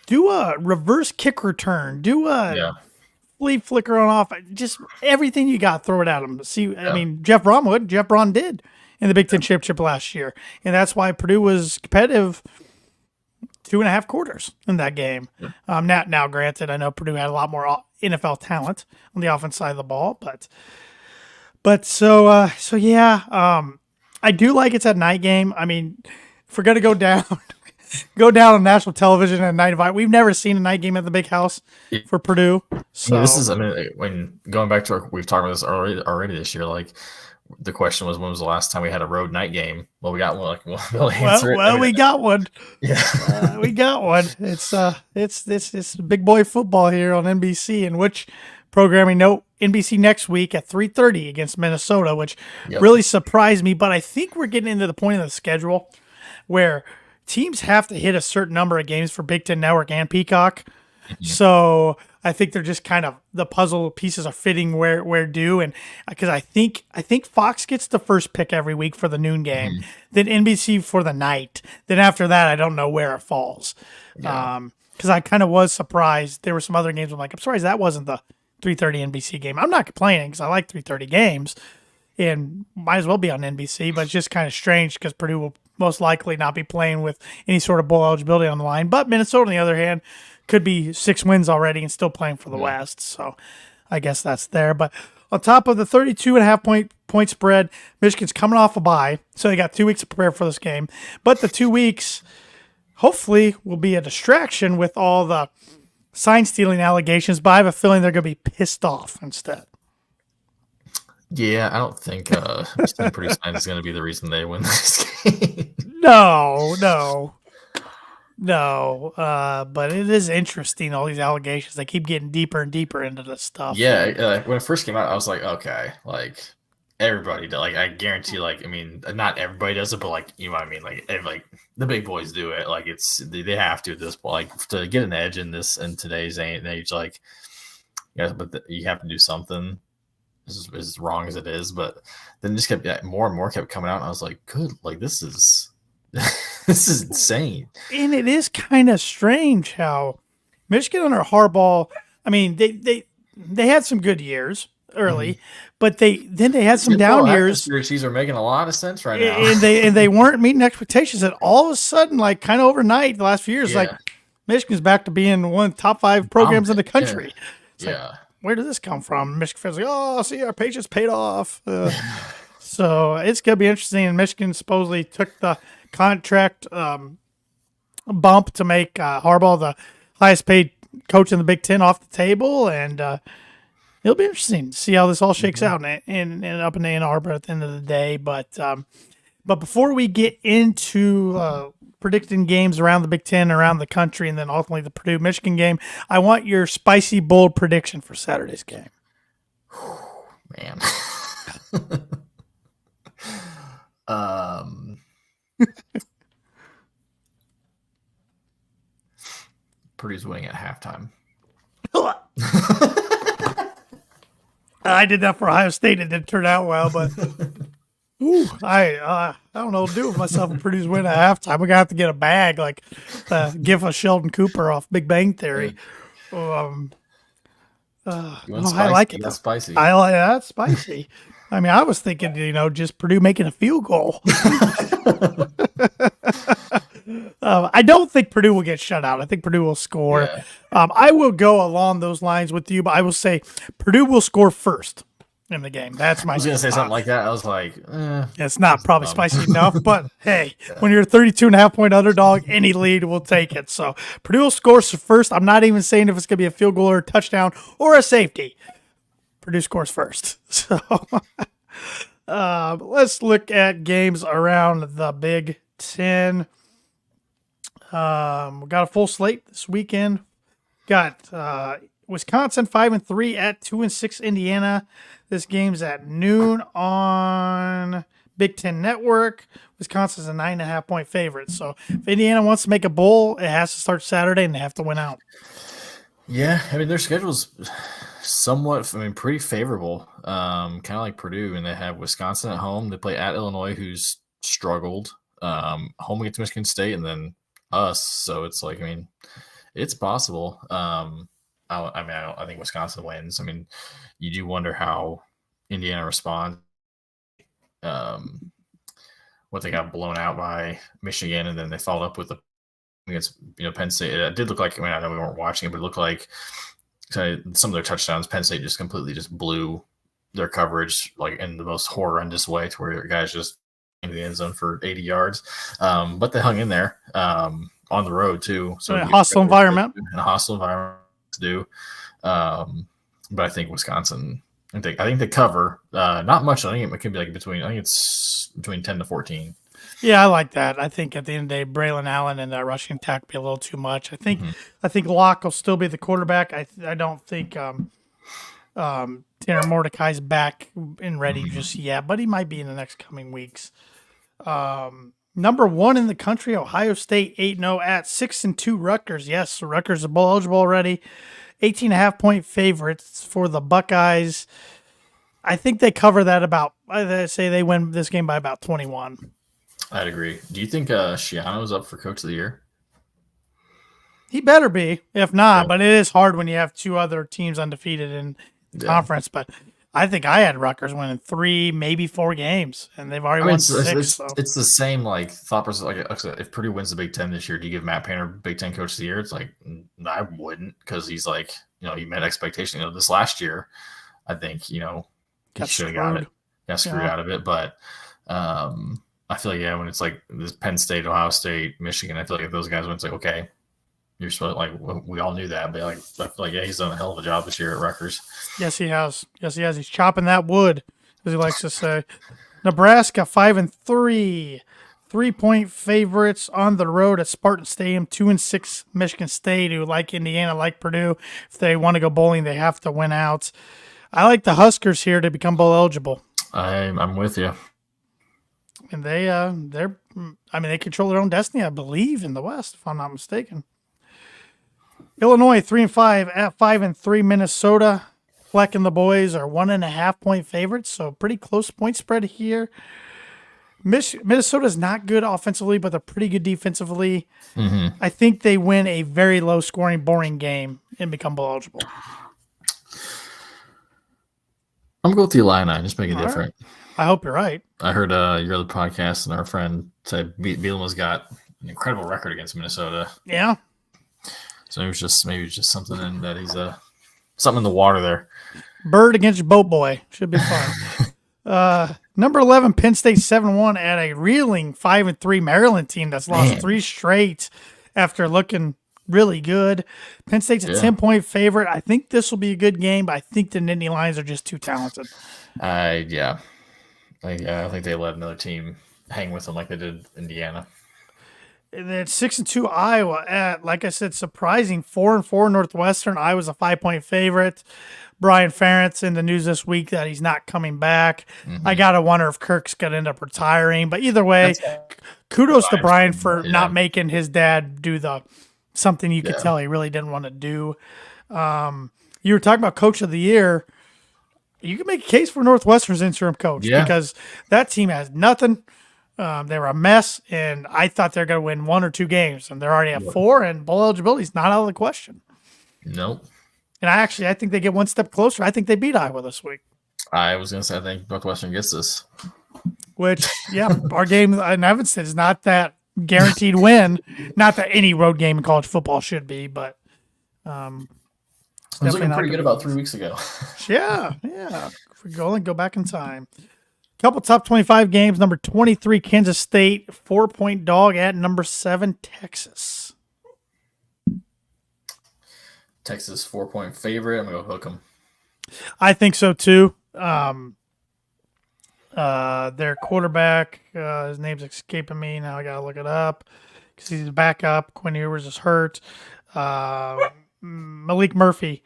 Do a reverse kick return. Do a flea flicker on off. Just everything you got, throw it at them. See, I mean, Jeff Braun did in the Big Ten championship last year, and that's why Purdue was competitive 2.5 quarters in that game. Yeah. Now, granted, I know Purdue had a lot more NFL talent on the offense side of the ball, so yeah. I do like it's at night game. I mean, if we're gonna go down, go down on national television at night. We've never seen a night game at the Big House for Purdue. So this is, I mean, when going back to we've talked about this already this year. Like the question was, when was the last time we had a road night game? Well, we got one. Like, we'll answer it. I mean, we got one. Yeah, We got one. It's big boy football here on NBC. And which programming? No, NBC next week at 3:30 against Minnesota, which really surprised me. But I think we're getting into the point of the schedule where teams have to hit a certain number of games for Big Ten Network and Peacock. Mm-hmm. So I think they're just kind of, the puzzle pieces are fitting where due, and because I think Fox gets the first pick every week for the noon game, then NBC for the night. Then after that, I don't know where it falls. Because I kind of was surprised. There were some other games I'm like, I'm surprised that wasn't the 3:30 NBC game. I'm not complaining because I like 3:30 games and might as well be on NBC, but it's just kind of strange because Purdue will most likely not be playing with any sort of bowl eligibility on the line. But Minnesota, on the other hand, could be 6 wins already and still playing for the West. So I guess that's there. But on top of the 32.5 point spread, Michigan's coming off a bye. So they got 2 weeks to prepare for this game. But the 2 weeks hopefully will be a distraction with all the sign stealing allegations. But I have a feeling they're going to be pissed off instead. Yeah, I don't think Purdue sign is going to be the reason they win this game. No. But it is interesting, all these allegations. They keep getting deeper and deeper into this stuff. Yeah, when it first came out, I was like, okay, like everybody, like I guarantee, like, I mean, not everybody does it, but like, you know what I mean, like the big boys do it. Like they have to at this point, like to get an edge in today's age, like, yeah, but you have to do something. As wrong as it is, but then just kept more and more kept coming out, and I was like, good, like this is this is insane. And it is kind of strange how Michigan under Harbaugh, I mean, they had some good years early, but they had some down years. These are making a lot of sense right now, and they weren't meeting expectations. And all of a sudden, like kind of overnight, the last few years, like Michigan's back to being one of the top 5 programs in the country. Yeah. Where did this come from? Michigan fans like, oh, see, our patience paid off. So it's going to be interesting. And Michigan supposedly took the contract bump to make Harbaugh the highest paid coach in the Big Ten off the table. And it'll be interesting to see how this all shakes out and up in Ann Arbor at the end of the day. But before we get into predicting games around the Big Ten, around the country, and then ultimately the Purdue-Michigan game, I want your spicy, bold prediction for Saturday's game. Man. Purdue's winning at halftime. I did that for Ohio State. It didn't turn out well, but... Ooh, I don't know what to do with myself if Purdue's win at halftime. We're going to have to get a bag, like give a Sheldon Cooper off Big Bang Theory. I like it. That's spicy. I like that. Spicy. I mean, I was thinking, just Purdue making a field goal. I don't think Purdue will get shut out. I think Purdue will score. Yeah. I will go along those lines with you, but I will say Purdue will score first in the game. That's my. I was going to say something like that. I was like, it's not probably spicy enough, but hey, when you're a 32.5 point underdog, any lead will take it. So Purdue will score first. I'm not even saying if it's going to be a field goal or a touchdown or a safety. Purdue scores first. So let's look at games around the Big Ten. We got a full slate this weekend. Got Wisconsin 5-3 at 2-6 Indiana. This game's at noon on Big Ten Network. Wisconsin's a 9.5 point favorite. So if Indiana wants to make a bowl, it has to start Saturday and they have to win out. Yeah, I mean their schedule's somewhat, pretty favorable. Kind of like Purdue, and they have Wisconsin at home. They play at Illinois, who's struggled. Home against Michigan State, and then us. So it's like, it's possible. I think Wisconsin wins. You do wonder how Indiana responds. What they got blown out by Michigan, and then they followed up with a against Penn State. It did look like, I mean, I know we weren't watching it, but it looked like some of their touchdowns, Penn State just completely just blew their coverage like in the most horrendous way, to where guys just into the end zone for 80 yards. But they hung in there on the road too. So a hostile environment. And a hostile environment to do. But I think Wisconsin, I think they cover not much. I think it could be like it's between 10 to 14. Yeah, I like that. I think at the end of the day, Braylon Allen and that rushing attack be a little too much. I think Locke will still be the quarterback. I don't think Tanner Mordecai's back and ready just yet, but he might be in the next coming weeks. Number 1 in the country, Ohio State 8-0 at 6-2 Rutgers. Yes, Rutgers are bowl eligible already. 18.5-point favorites for the Buckeyes. I think they cover that I say they win this game by about 21. I'd agree. Do you think Shiano's up for Coach of the Year? He better be, if not. But it is hard when you have 2 other teams undefeated in the conference. But I think I had Rutgers winning 3, maybe 4 games, and they've already won 6. It's the same like thought process. Like if Purdue wins the Big Ten this year, do you give Matt Painter Big Ten Coach of the Year? It's like I wouldn't, because he's like he met expectation. This last year, I think he should have got it. Got screwed out of it, but. I feel like when it's like this Penn State, Ohio State, Michigan, I feel like if those guys went, it's like, okay, you're supposed we all knew that, but I feel like he's done a hell of a job this year at Rutgers. Yes, he has. He's chopping that wood, as he likes to say. Nebraska 5-3, 3-point favorites on the road at Spartan Stadium. 2-6 Michigan State, who like Indiana, like Purdue. If they want to go bowling, they have to win out. I like the Huskers here to become bowl eligible. I'm with you. And they control their own destiny, I believe, in the West, if I'm not mistaken. Illinois 3-5 at 5-3 Minnesota. Fleck and the boys are 1.5-point favorites, so pretty close point spread here. Minnesota's not good offensively, but they're pretty good defensively. Mm-hmm. I think they win a very low-scoring, boring game and become bowl eligible. I'm going with the Illini. Just make it different. Right. I hope you're right. I heard your other podcast and our friend said Bielema's got an incredible record against Minnesota. Yeah. So maybe it's just something in that he's something in the water there. Bird against Boat Boy. Should be fun. Number 11, Penn State 7-1 at a reeling 5-3 Maryland team that's lost 3 straight after looking really good. Penn State's a 10-point favorite. I think this will be a good game, but I think the Nittany Lions are just too talented. I think they let another team hang with them like they did Indiana. And then 6-2 Iowa at, like I said, surprising 4-4 Northwestern. Iowa's a 5-point favorite. Brian Ferentz in the news this week that he's not coming back. Mm-hmm. I got to wonder if Kirk's going to end up retiring. But either way, kudos to Brian for not making his dad do something you could tell he really didn't want to do. You were talking about Coach of the Year. You can make a case for Northwestern's interim coach because that team has nothing. They were a mess, and I thought they're going to win 1 or 2 games, and they're already at 4, and bowl eligibility is not out of the question. Nope. And I think they get one step closer. I think they beat Iowa this week. I was going to say I think Northwestern gets this. Which, our game in Evanston is not that guaranteed win. Not that any road game in college football should be, but it was looking pretty good about 3 weeks ago. Yeah. If we go back in time. Couple top 25 games. Number 23, Kansas State. 4-point dog at number 7, Texas. Texas 4-point favorite. I'm going to hook them. I think so, too. Their quarterback, his name's escaping me. Now I got to look it up because he's back up. Quinn Ewers is hurt. Malik Murphy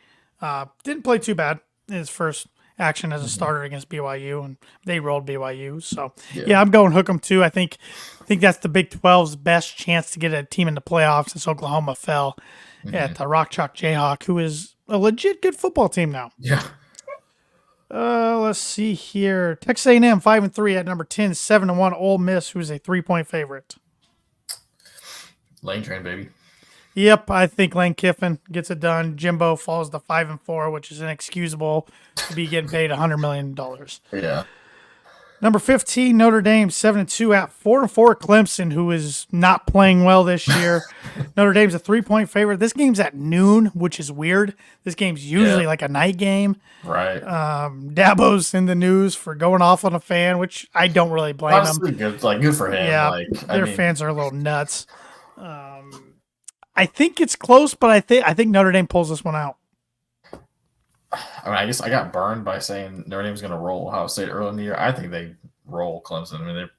didn't play too bad in his first action as a starter against BYU, and they rolled BYU. So, I'm going hook 'em too. I think that's the Big 12's best chance to get a team in the playoffs since Oklahoma fell at the Rock Chalk Jayhawk, who is a legit good football team now. Yeah. Let's see here. Texas A&M 5-3 at number 10, 7-1 Ole Miss, who is a 3-point favorite. Lane train, baby. Yep, I think Lane Kiffin gets it done. Jimbo falls to 5-4, which is inexcusable to be getting paid $100 million. Yeah. Number 15, Notre Dame 7-2 at 4-4 Clemson, who is not playing well this year. Notre Dame's a 3-point favorite. This game's at noon, which is weird. This game's usually like a night game. Right. Dabo's in the news for going off on a fan, which I don't really blame Honestly, him. good for him. Yeah, their fans are a little nuts. I think it's close, but I think Notre Dame pulls this one out. I guess I got burned by saying Notre Dame's going to roll Ohio State early in the year. I think they roll Clemson. I mean, they're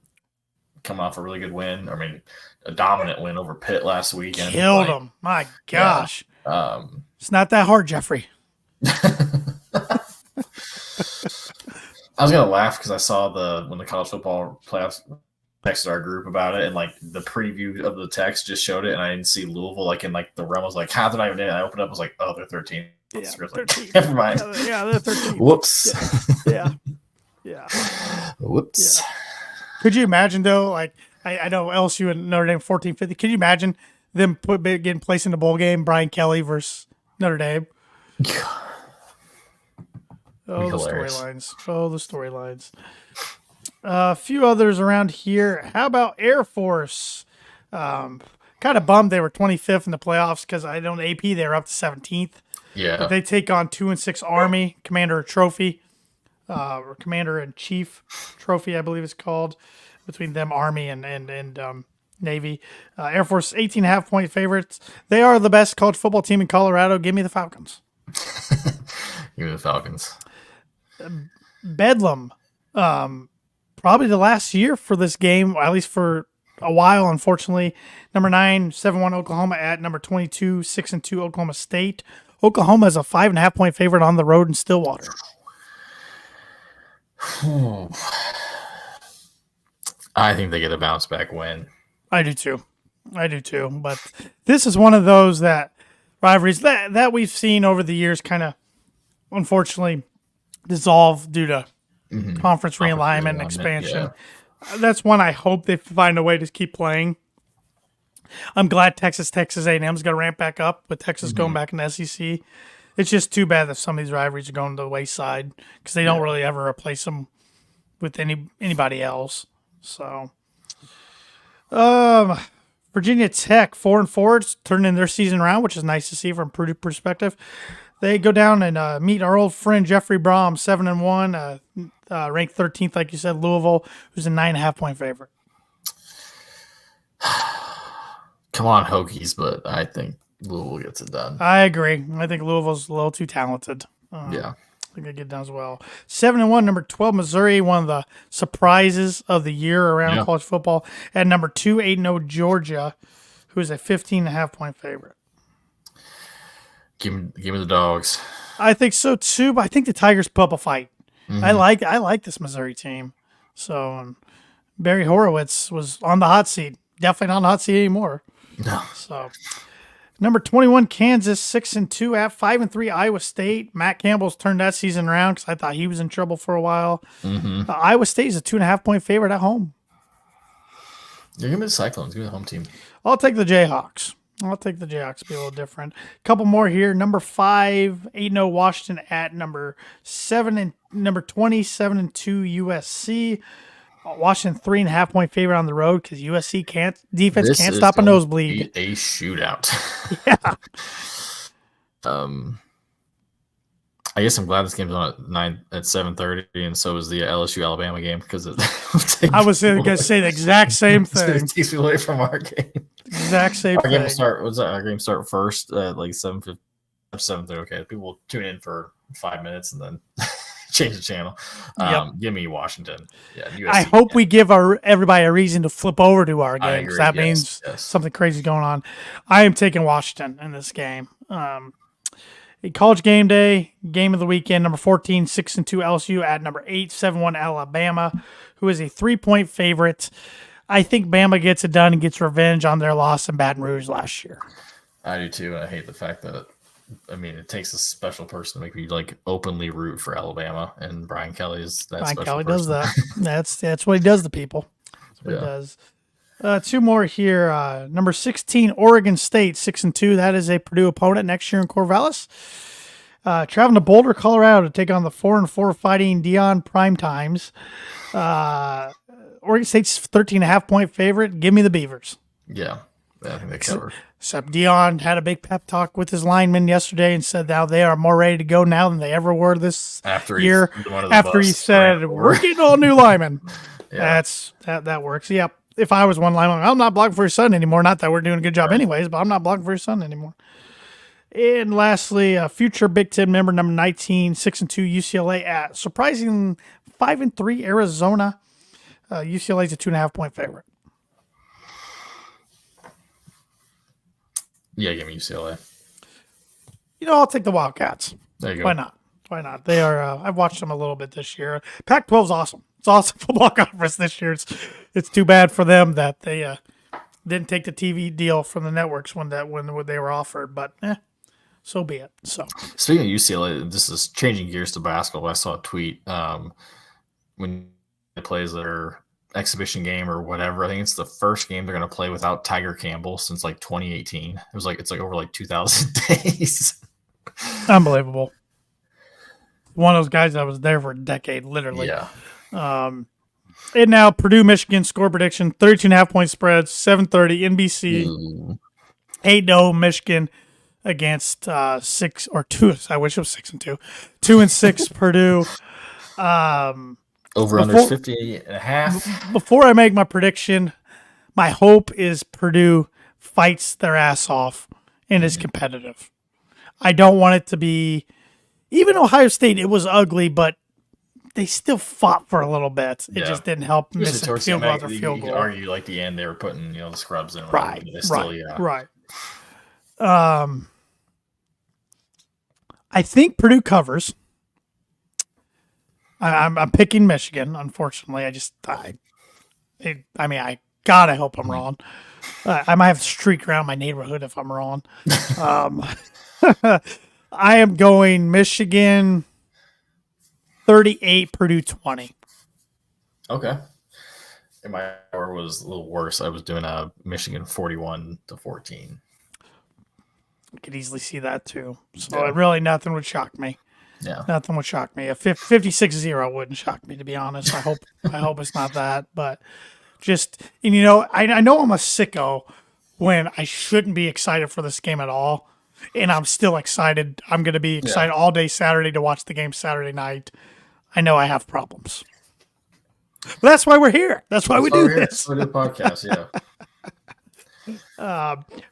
coming off a really good win. I mean, a dominant win over Pitt last weekend. Killed them. My gosh. Yeah. It's not that hard, Jeffrey. I was going to laugh because I saw when the college football playoffs texted our group about it, and like the preview of the text just showed it, and I didn't see Louisville in like the realm. I was like, how did I even do it? I opened up, I was like, oh, they're 13. Yeah, like, never mind. Yeah, they're 13. Whoops. Yeah. Whoops. Yeah. Could you imagine though? Like I know LSU and Notre Dame 14-50. Could you imagine them getting placed in the bowl game? Brian Kelly versus Notre Dame. Oh, the storylines. A few others around here. How about Air Force? Kind of bummed they were 25th in the playoffs because I know in AP they were up to 17th. Yeah. But they take on 2-6 Army, Commander Trophy, or Commander in Chief Trophy, I believe it's called, between them, Army and Navy. Air Force 18.5 point favorites. They are the best college football team in Colorado. Give me the Falcons. Give me the Falcons. Bedlam. Probably the last year for this game, at least for a while, unfortunately. Number 9, 7-1 Oklahoma at number 22, 6-2 Oklahoma State. Oklahoma is a 5.5 point favorite on the road in Stillwater. I think they get a bounce back win. I do too. But this is one of those rivalries that we've seen over the years kind of unfortunately dissolve due to conference realignment and expansion. Yeah. That's one I hope they find a way to keep playing. I'm glad Texas A&M is going to ramp back up with Texas going back in the SEC. It's just too bad that some of these rivalries are going to the wayside because they don't really ever replace them with anybody else. So, Virginia Tech 4-4 turned in their season around, which is nice to see from Purdue perspective. They go down and meet our old friend Jeffrey Brom, 7-1, ranked 13th, like you said, Louisville, who's a 9.5 point favorite. Come on, Hokies, but I think Louisville gets it done. I agree. I think Louisville's a little too talented. Yeah. I think they get it done as well. 7-1, number 12, Missouri, one of the surprises of the year around college football. At number 2, 8-0, Georgia, who is a 15.5 point favorite. Give me the Dogs. I think so too, but I think the Tigers put up a fight. I like this Missouri team. So Barry Horowitz was on the hot seat. Definitely not on the hot seat anymore. No. So number 21, Kansas, 6-2 at 5-3 Iowa State. Matt Campbell's turned that season around because I thought he was in trouble for a while. Iowa State is a 2.5 point favorite at home. You're giving me the Cyclones. Give me the home team. I'll take the Jayhawks. Be a little different. A couple more here. Number 5, 8-0 Washington at number 7 and number 27-2 USC. Washington 3.5 point favorite on the road because USC can't stop a nosebleed. A shootout. Yeah. I guess I'm glad this game's on at 7:30, and so is the LSU Alabama game because I was going to say the exact same thing. It takes me away from our game. Exact same thing. Our game start first at like 7:30. Okay, people will tune in for 5 minutes and then change the channel. Give me Washington. Yeah, USC, I hope we give everybody a reason to flip over to our game because that means something crazy is going on. I am taking Washington in this game. A college game day, game of the weekend, number 14, 6-2 LSU at number 8, 7-1 Alabama, who is a 3-point favorite. I think Bama gets it done and gets revenge on their loss in Baton Rouge last year. I do too. I hate the fact that, it takes a special person to make me like openly root for Alabama, and Brian Kelly is that Brian special Kelly person. does that. That's what he does to people. That's what he does. Two more here. Number 16, Oregon State, 6-2. That is a Purdue opponent next year in Corvallis. Traveling to Boulder, Colorado to take on the 4-4 Fighting Dion Prime Times. Oregon State's 13.5-point favorite. Give me the Beavers. Yeah, I think they cover. Except Dion had a big pep talk with his linemen yesterday and said now they are more ready to go now than they ever were this year. After he said, we're getting all new linemen. Yeah. That works. Yep. If I was one lineman, I'm not blocking for your son anymore. Not that we're doing a good job anyways, but I'm not blocking for your son anymore. And lastly, future Big Ten member number 19, 6-2 UCLA at surprising 5-3 Arizona. UCLA is a 2.5-point favorite. Yeah, give me UCLA. I'll take the Wildcats. There you go. Why not? Why not? They are. I've watched them a little bit this year. Pac-12 is awesome. It's awesome football conference this year. It's too bad for them that they didn't take the TV deal from the networks when they were offered. But so be it. So speaking of UCLA, this is changing gears to basketball. I saw a tweet when they plays their exhibition game or whatever. I think it's the first game they're going to play without Tiger Campbell since like 2018. It's over like 2,000 days. Unbelievable. One of those guys that was there for a decade, literally. Yeah. And now Purdue, Michigan score prediction: 32.5-point spreads, 7:30 NBC. 8-0 Michigan against 6 or 2. I wish it was 6-2. 2-6 Purdue. Over under 50.5. Before I make my prediction, my hope is Purdue fights their ass off and is competitive. I don't want it to be, even Ohio State, it was ugly, but they still fought for a little bit. It just didn't help miss a field goal after field goal. You could argue like the end they were putting the scrubs in. Right. I think Purdue covers. I'm picking Michigan. Unfortunately, I gotta hope I'm wrong. I might have to streak around my neighborhood if I'm wrong. I am going Michigan 38, Purdue 20. Okay. And my score was a little worse. I was doing a Michigan 41-14. I could easily see that too. So really nothing would shock me. Yeah. Nothing would shock me. A 56-0 wouldn't shock me, to be honest. I hope it's not that. But I know I'm a sicko when I shouldn't be excited for this game at all. And I'm still excited. I'm going to be excited all day Saturday to watch the game Saturday night. I know I have problems. But that's why we're here. That's why we do this. For the podcast,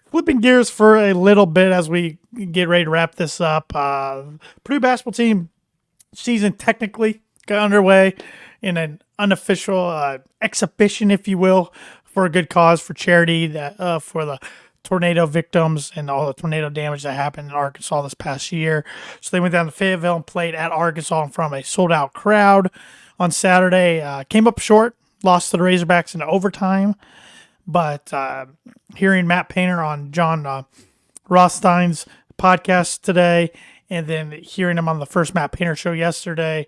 Flipping gears for a little bit as we get ready to wrap this up. Purdue basketball team season technically got underway in an unofficial exhibition, if you will, for a good cause, for charity, that for the tornado victims and all the tornado damage that happened in Arkansas this past year. So they went down to Fayetteville and played at Arkansas in front of a sold-out crowd on Saturday. Came up short, lost to the Razorbacks in overtime. But hearing Matt Painter on John Rothstein's podcast today, and then hearing him on the first Matt Painter show yesterday,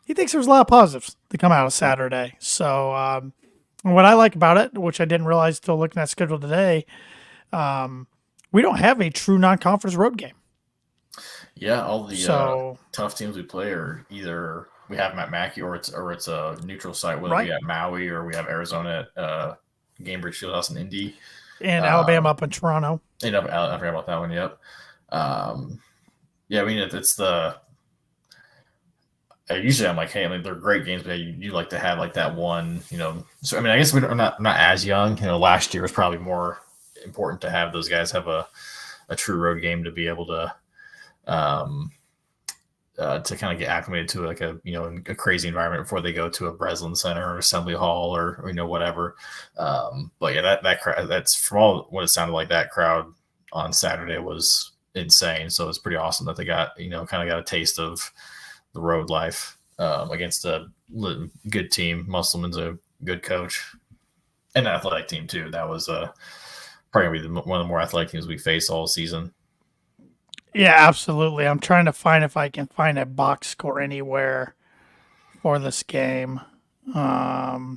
he thinks there's a lot of positives to come out of Saturday. So what I like about it, which I didn't realize till looking at the schedule today, we don't have a true non-conference road game. Yeah, all the tough teams we play are either we have them at Mackey or it's a neutral site, whether we have Maui or we have Arizona at Gainbridge Fieldhouse in Indy. And Alabama up in Toronto. I forgot about that one, yep. It's the – usually I'm like, hey, they're great games, but you like to have like that one, So, I guess we're not as young. Last year was probably more important to have those guys have a true road game to be able to kind of get acclimated to like a crazy environment before they go to a Breslin Center or Assembly Hall or whatever. But yeah, that crowd, that's from all what it sounded like, that crowd on Saturday was insane. So it's pretty awesome that they got kind of got a taste of the road life against a good team. Musselman's a good coach and an athletic team too. That was probably one of the more athletic teams we face all season. Yeah, absolutely. I'm trying to find if I can find a box score anywhere for this game. I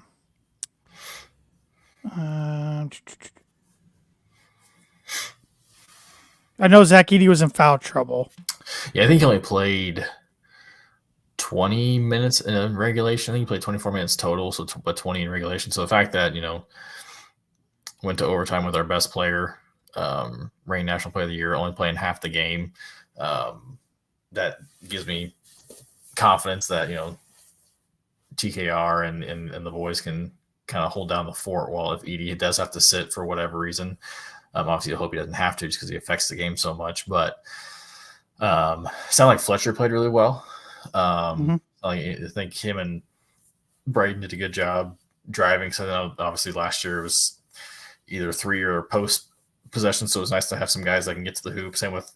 know Zach Edey was in foul trouble. Yeah, I think he only played 20 minutes in regulation. I think he played 24 minutes total, so but 20 in regulation. So the fact that, went to overtime with our best player, reigning National Player of the Year, only playing half the game, that gives me confidence that, TKR and the boys can kind of hold down the fort while if Edey does have to sit for whatever reason. Obviously, I hope he doesn't have to just because he affects the game so much. But sounded like Fletcher played really well. I think him and Brighton did a good job driving. So obviously last year it was either 3 or post possession, so it was nice to have some guys that can get to the hoop. Same with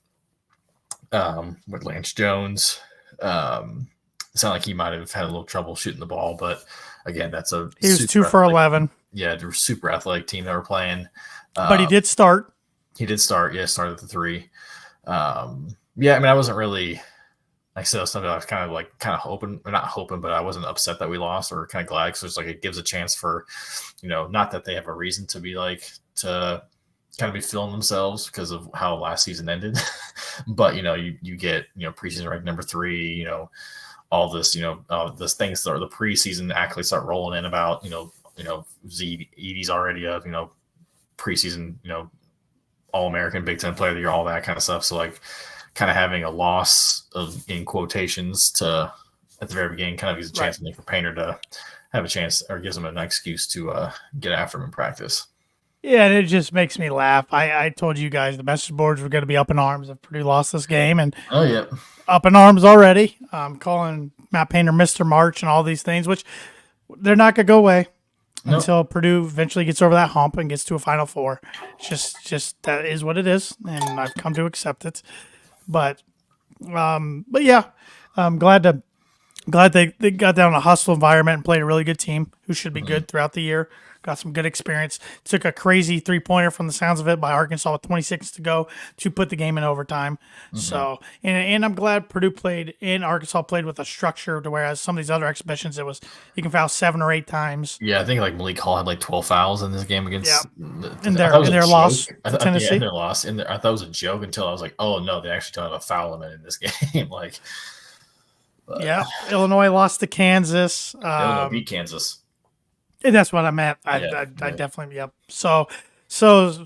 Lance Jones. It sounded like he might have had a little trouble shooting the ball, but again, he was 2 for 11. Yeah, they're a super athletic team that were playing. But he did start. He did start. Yeah, started at the 3. I wasn't really, like I said, something I was kind of hoping, or not hoping, but I wasn't upset that we lost, or kind of glad, because it's like it gives a chance for, not that they have a reason to be to kind of be feeling themselves because of how last season ended, but you get preseason ranked number 3, all this this things that are the preseason accolades start rolling in about Edey's already a preseason All-American, Big Ten Player of the Year, all that kind of stuff. So kind of having a loss in quotations at the very beginning kind of gives a chance for Painter to have a chance, or gives him an excuse to get after him in practice. Yeah, and it just makes me laugh. I told you guys the message boards were going to be up in arms if Purdue lost this game, and up in arms already. Calling Matt Painter Mr. March and all these things, which they're not going to go away until Purdue eventually gets over that hump and gets to a Final Four. It's just that is what it is, and I've come to accept it. But yeah, I'm glad they got down in a hostile environment and played a really good team who should be good throughout the year. Got some good experience. Took a crazy 3-pointer from the sounds of it by Arkansas with 26 to go to put the game in overtime. So, and I'm glad Purdue played and Arkansas played with a structure, to whereas some of these other exhibitions, it was you can foul 7 or 8 times. Yeah, I think Malik Hall had 12 fouls in this game against in their loss to Tennessee. In their loss, I thought it was a joke until I was like, oh no, they actually don't have a foul limit in this game. Illinois lost to Kansas. Illinois beat Kansas. And that's what I meant. I definitely, yep. So a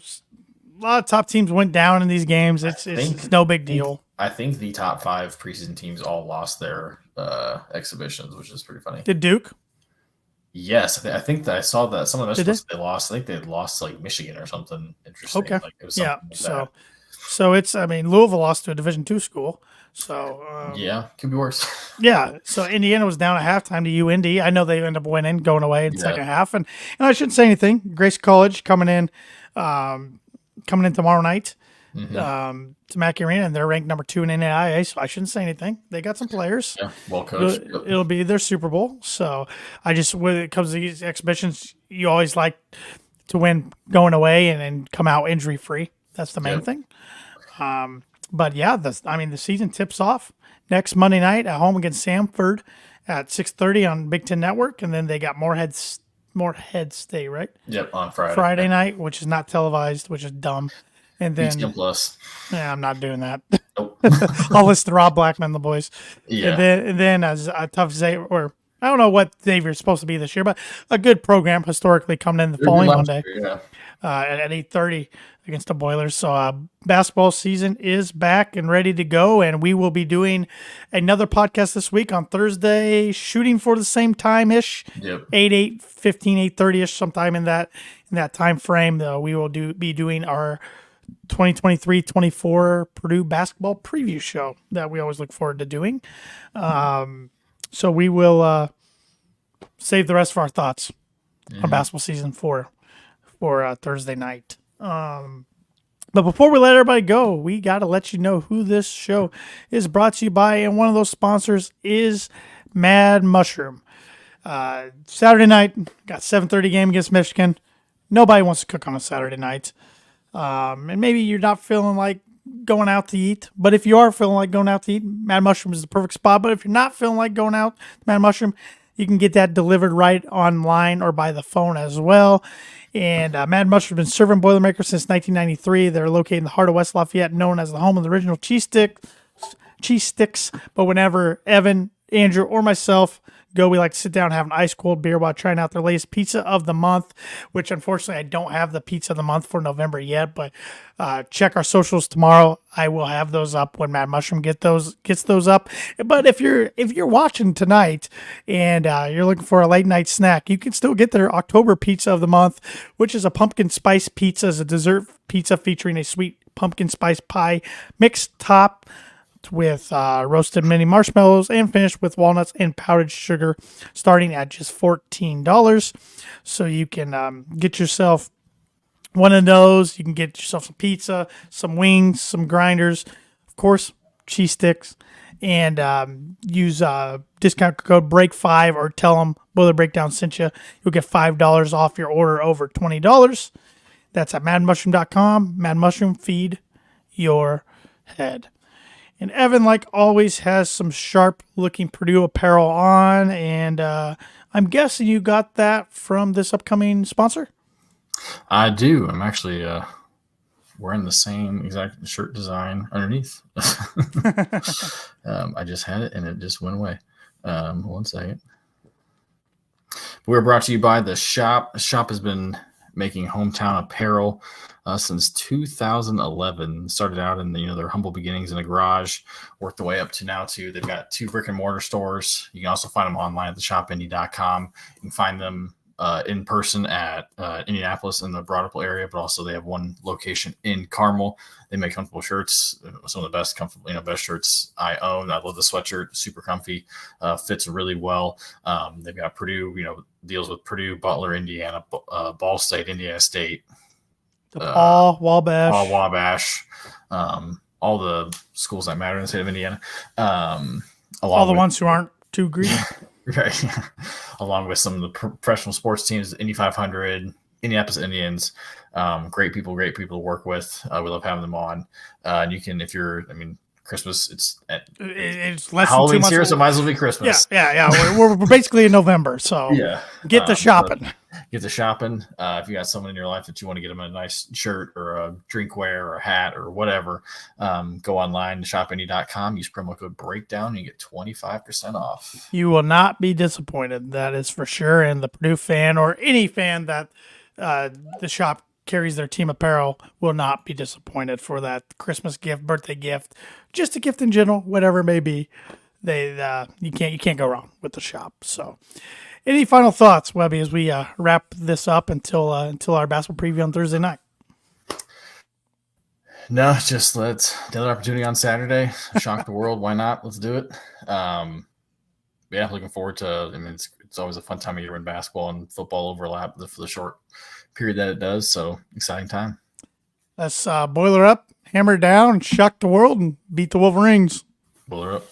lot of top teams went down in these games. It's no big deal. I think the top 5 preseason teams all lost their exhibitions, which is pretty funny. Did Duke? Yes, I think that I saw that some of those they lost. I think they had lost Michigan or something interesting. Okay. It was so it's Louisville lost to a Division II school. So could be worse. Yeah, so Indiana was down at halftime to UIndy. I know they ended up winning, going away in the second half, and I shouldn't say anything. Grace College coming in tomorrow night to Mackey Arena, and they're ranked number 2 in NAIA. So I shouldn't say anything. They got some players. Yeah, well coached. It'll be their Super Bowl. So when it comes to these exhibitions, you always like to win going away and come out injury free. That's the main thing. But yeah, the season tips off next Monday night at home against Samford at 6:30 on Big Ten Network, and then they got Morehead State, right? Yep, on Friday. Friday night, which is not televised, which is dumb. And then ESPN Plus. Yeah, I'm not doing that. Nope. I'll listen to Rob Blackman and the boys. Yeah. And then as a tough Xavier, or I don't know what Xavier's supposed to be this year, but a good program historically coming in the following Monday. At 8:30 against the Boilers. So basketball season is back and ready to go, and we will be doing another podcast this week on Thursday, shooting for the same time-ish. Yep. 8:30-ish, sometime in that time frame. We will be doing our 2023-24 Purdue basketball preview show that we always look forward to doing. So we will save the rest of our thoughts on basketball season for Thursday night. But before we let everybody go, we got to let you know who this show is brought to you by, and one of those sponsors is Mad Mushroom. Saturday night, got 7:30 game against Michigan. Nobody wants to cook on a Saturday night. And maybe you're not feeling like going out to eat, but if you are feeling like going out to eat, Mad Mushroom is the perfect spot. But if you're not feeling like going out to Mad Mushroom, you can get that delivered right online or by the phone as well. And Mad Mushroom has been serving Boilermakers since 1993. They're located in the heart of West Lafayette, known as the home of the original cheese stick. cheese sticks. But whenever Evan, Andrew, or myself go, we like to sit down and have an ice cold beer while trying out their latest pizza of the month, which unfortunately I don't have the pizza of the month for November yet, but check our socials tomorrow. I will have those up when Mad Mushroom gets those up. But if you're watching tonight and you're looking for a late night snack, you can still get their October pizza of the month, which is a pumpkin spice pizza, is a dessert pizza featuring a sweet pumpkin spice pie mixed top with roasted mini marshmallows and finished with walnuts and powdered sugar, starting at just $14. So you can get yourself one of those. You can get yourself some pizza, some wings, some grinders, of course, cheese sticks, and use discount code BREAK5 or tell them Boiler Breakdown sent you. You'll get $5 off your order over $20. That's at madmushroom.com. Mad Mushroom, feed your head. And Evan, like always, has some sharp-looking Purdue apparel on, and I'm guessing you got that from this upcoming sponsor? I do. I'm actually wearing the same exact shirt design underneath. I just had it, and it just went away. 1 second. We're brought to you by The Shop. The Shop has been making hometown apparel since 2011. Started out in their humble beginnings in a garage, worked their way up to now too. They've got 2 brick and mortar stores. You can also find them online at theshopindy.com. You can find them in person at Indianapolis in the Broad Ripple area, but also they have one location in Carmel. They make comfortable shirts, some of the best comfortable, best shirts I own. I love the sweatshirt, super comfy, fits really well. They've got Purdue, deals with Purdue, Butler, Indiana, Ball State, Indiana State, Wabash, all the schools that matter in the state of Indiana. All the ones who aren't too greedy. Right. Along with some of the professional sports teams, Indy 500, Indianapolis Indians, great people to work with. We love having them on. And you can, Christmas, it's less Halloween's than 2 months here, so it might as well be Christmas. Yeah. We're basically in November, so get the shopping. Get the shopping. If you got someone in your life that you want to get them a nice shirt or a drinkware or a hat or whatever, go online to shopindy.com. Use promo code BREAKDOWN and you get 25% off. You will not be disappointed, that is for sure. And the Purdue fan or any fan that the shop carries their team apparel will not be disappointed for that Christmas gift, birthday gift, just a gift in general, whatever it may be. You can't go wrong with the shop. So, any final thoughts, Webby, as we wrap this up until our basketball preview on Thursday night? No, just another opportunity on Saturday. Shock the world. Why not? Let's do it. Looking forward to. It's always a fun time of year when basketball and football overlap for the short period that it does. So exciting time. Let's boiler up, hammer down, shock the world, and beat the Wolverines. Boiler up.